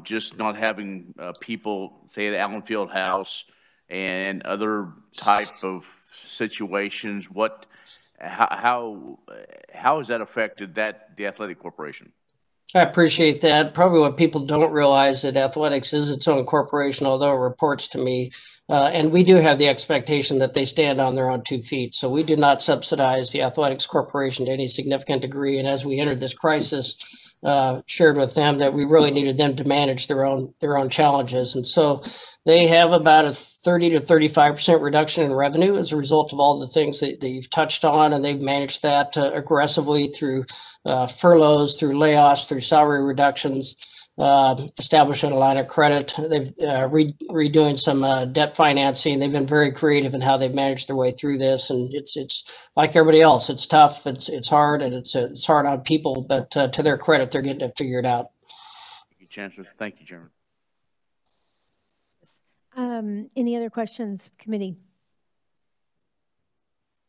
just not having people, say, at Allen Fieldhouse and other type of situations, how has that affected the athletic corporation? I appreciate that. Probably what people don't realize that athletics is its own corporation, although it reports to me. And we do have the expectation that they stand on their own 2 feet. So we do not subsidize the athletics corporation to any significant degree. And as we entered this crisis, shared with them that we really needed them to manage their own challenges. And so they have about a 30 to 35% reduction in revenue as a result of all the things that you've touched on. And they've managed that aggressively through furloughs, through layoffs, through salary reductions, establishing a line of credit. They've redoing some debt financing. They've been very creative in how they've managed their way through this. And it's like everybody else. It's tough. It's hard, and it's hard on people. But to their credit, they're getting it figured out. Thank you, Chancellor. Thank you, Chairman. Any other questions, committee?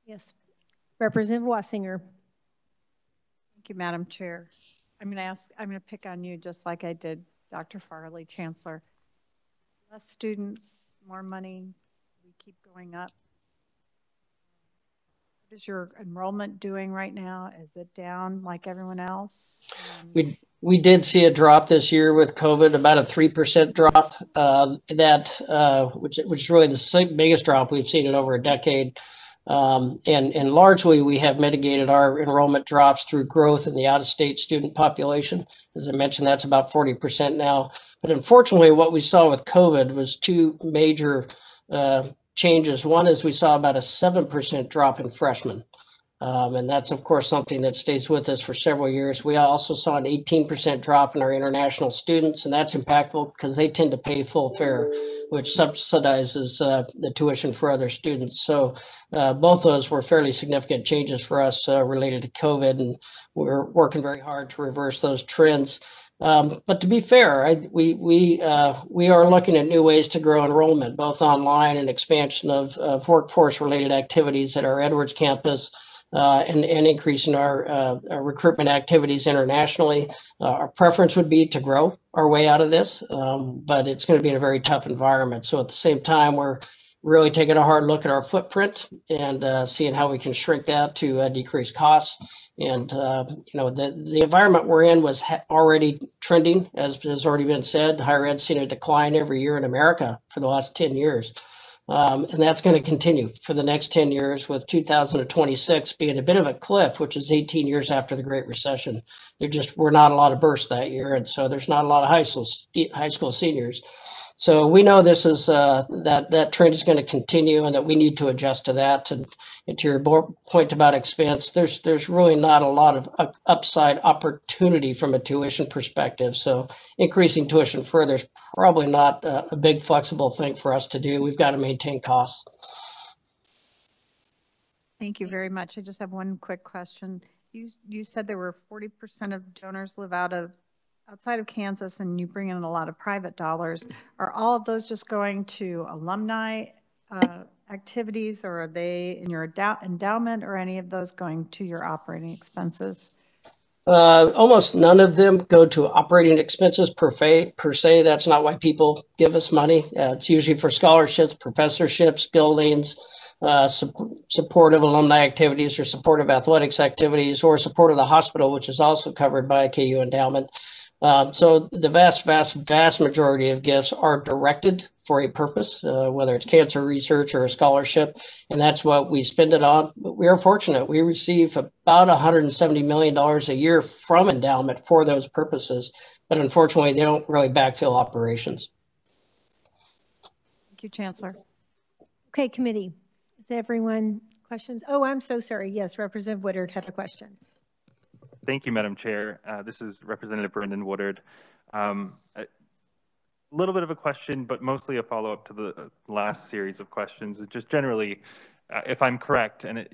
Yes, Representative Wassinger. Thank you, Madam Chair. I'm going to pick on you just like I did Dr. Farley, Chancellor. Less students, more money, we keep going up. What is your enrollment doing right now? Is it down like everyone else? We did see a drop this year with COVID, about a 3% drop, which is really the biggest drop we've seen in over a decade. And largely we have mitigated our enrollment drops through growth in the out-of-state student population. As I mentioned, that's about 40% now. But unfortunately, what we saw with COVID was 2 major changes. One is we saw about a 7% drop in freshmen. And that's, of course, something that stays with us for several years. We also saw an 18% drop in our international students, and that's impactful because they tend to pay full fare, which subsidizes the tuition for other students. So both those were fairly significant changes for us related to COVID, and we're working very hard to reverse those trends. But to be fair, we are looking at new ways to grow enrollment, both online and expansion of workforce-related activities at our Edwards campus. And increasing our recruitment activities internationally. Our preference would be to grow our way out of this, but it's going to be in a very tough environment. So at the same time, we're really taking a hard look at our footprint and seeing how we can shrink that to decrease costs. And the environment we're in was already trending, as has already been said. Higher ed's seen a decline every year in America for the last 10 years. And that's going to continue for the next 10 years, with 2026 being a bit of a cliff, which is 18 years after the Great Recession. There just were not a lot of births that year, and so there's not a lot of high school seniors. So we know this is that trend is going to continue, and that we need to adjust to that. And to your point about expense, there's really not a lot of upside opportunity from a tuition perspective. So increasing tuition further is probably not a big flexible thing for us to do. We've got to maintain costs. Thank you very much. I just have one quick question. You said there were 40% of donors live outside of Kansas, and you bring in a lot of private dollars. Are all of those just going to alumni activities, or are they in your endowment, or any of those going to your operating expenses? Almost none of them go to operating expenses per se. That's not why people give us money. It's usually for scholarships, professorships, buildings, supportive alumni activities, or supportive athletics activities, or support of the hospital, which is also covered by a KU endowment. So the vast majority of gifts are directed for a purpose, whether it's cancer research or a scholarship, and that's what we spend it on. But we are fortunate. We receive about $170 million a year from endowment for those purposes. but unfortunately, they don't really backfill operations. Thank you, Chancellor. Okay, committee. Is everyone questions? Oh, I'm so sorry. Yes, Representative Woodard had a question. Thank you, Madam Chair. This is Representative Brendan Woodard. A little bit of a question, but mostly a follow-up to the last series of questions. Just generally, if I'm correct, and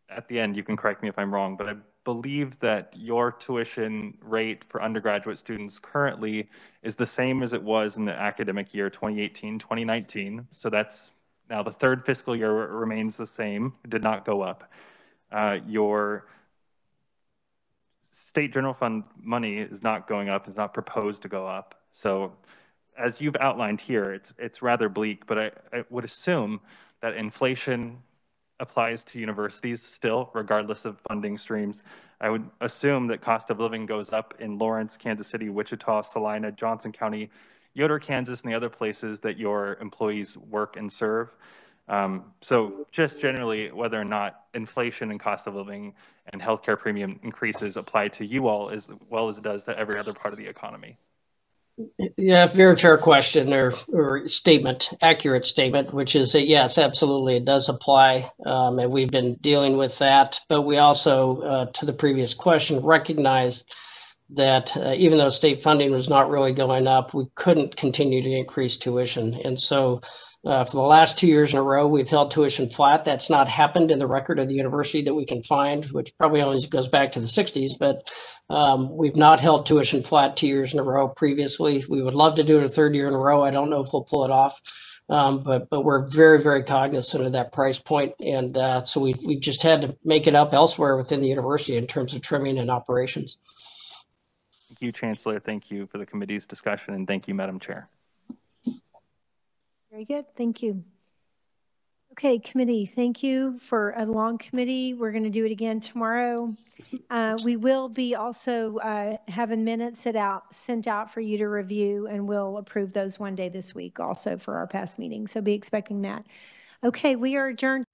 at the end you can correct me if I'm wrong, but I believe that your tuition rate for undergraduate students currently is the same as it was in the academic year 2018-2019. So that's now the third fiscal year remains the same, it did not go up. Your state general fund money is not going up, is not proposed to go up. So as you've outlined here, it's rather bleak, but I would assume that inflation applies to universities still, regardless of funding streams. I would assume that cost of living goes up in Lawrence, Kansas City, Wichita, Salina, Johnson County, Yoder, Kansas, and the other places that your employees work and serve. So just generally, whether or not inflation and cost of living and healthcare premium increases apply to you all as well as it does to every other part of the economy. Yeah, very fair question or statement, accurate statement, which is that yes, absolutely, it does apply. And we've been dealing with that. But we also, to the previous question, recognized that even though state funding was not really going up, we couldn't continue to increase tuition. And so for the last 2 years in a row, we've held tuition flat. That's not happened in the record of the university that we can find, which probably always goes back to the 60s, but we've not held tuition flat 2 years in a row previously. We would love to do it a third year in a row. I don't know if we'll pull it off, but we're very, very cognizant of that price point. And so we've just had to make it up elsewhere within the university in terms of trimming and operations. Thank you, Chancellor. Thank you for the committee's discussion, and thank you, Madam Chair. Very good. Thank you. Okay, committee, thank you for a long committee. We're going to do it again tomorrow. We will be also having minutes sent out for you to review, and we'll approve those one day this week also for our past meeting. So be expecting that. Okay, we are adjourned.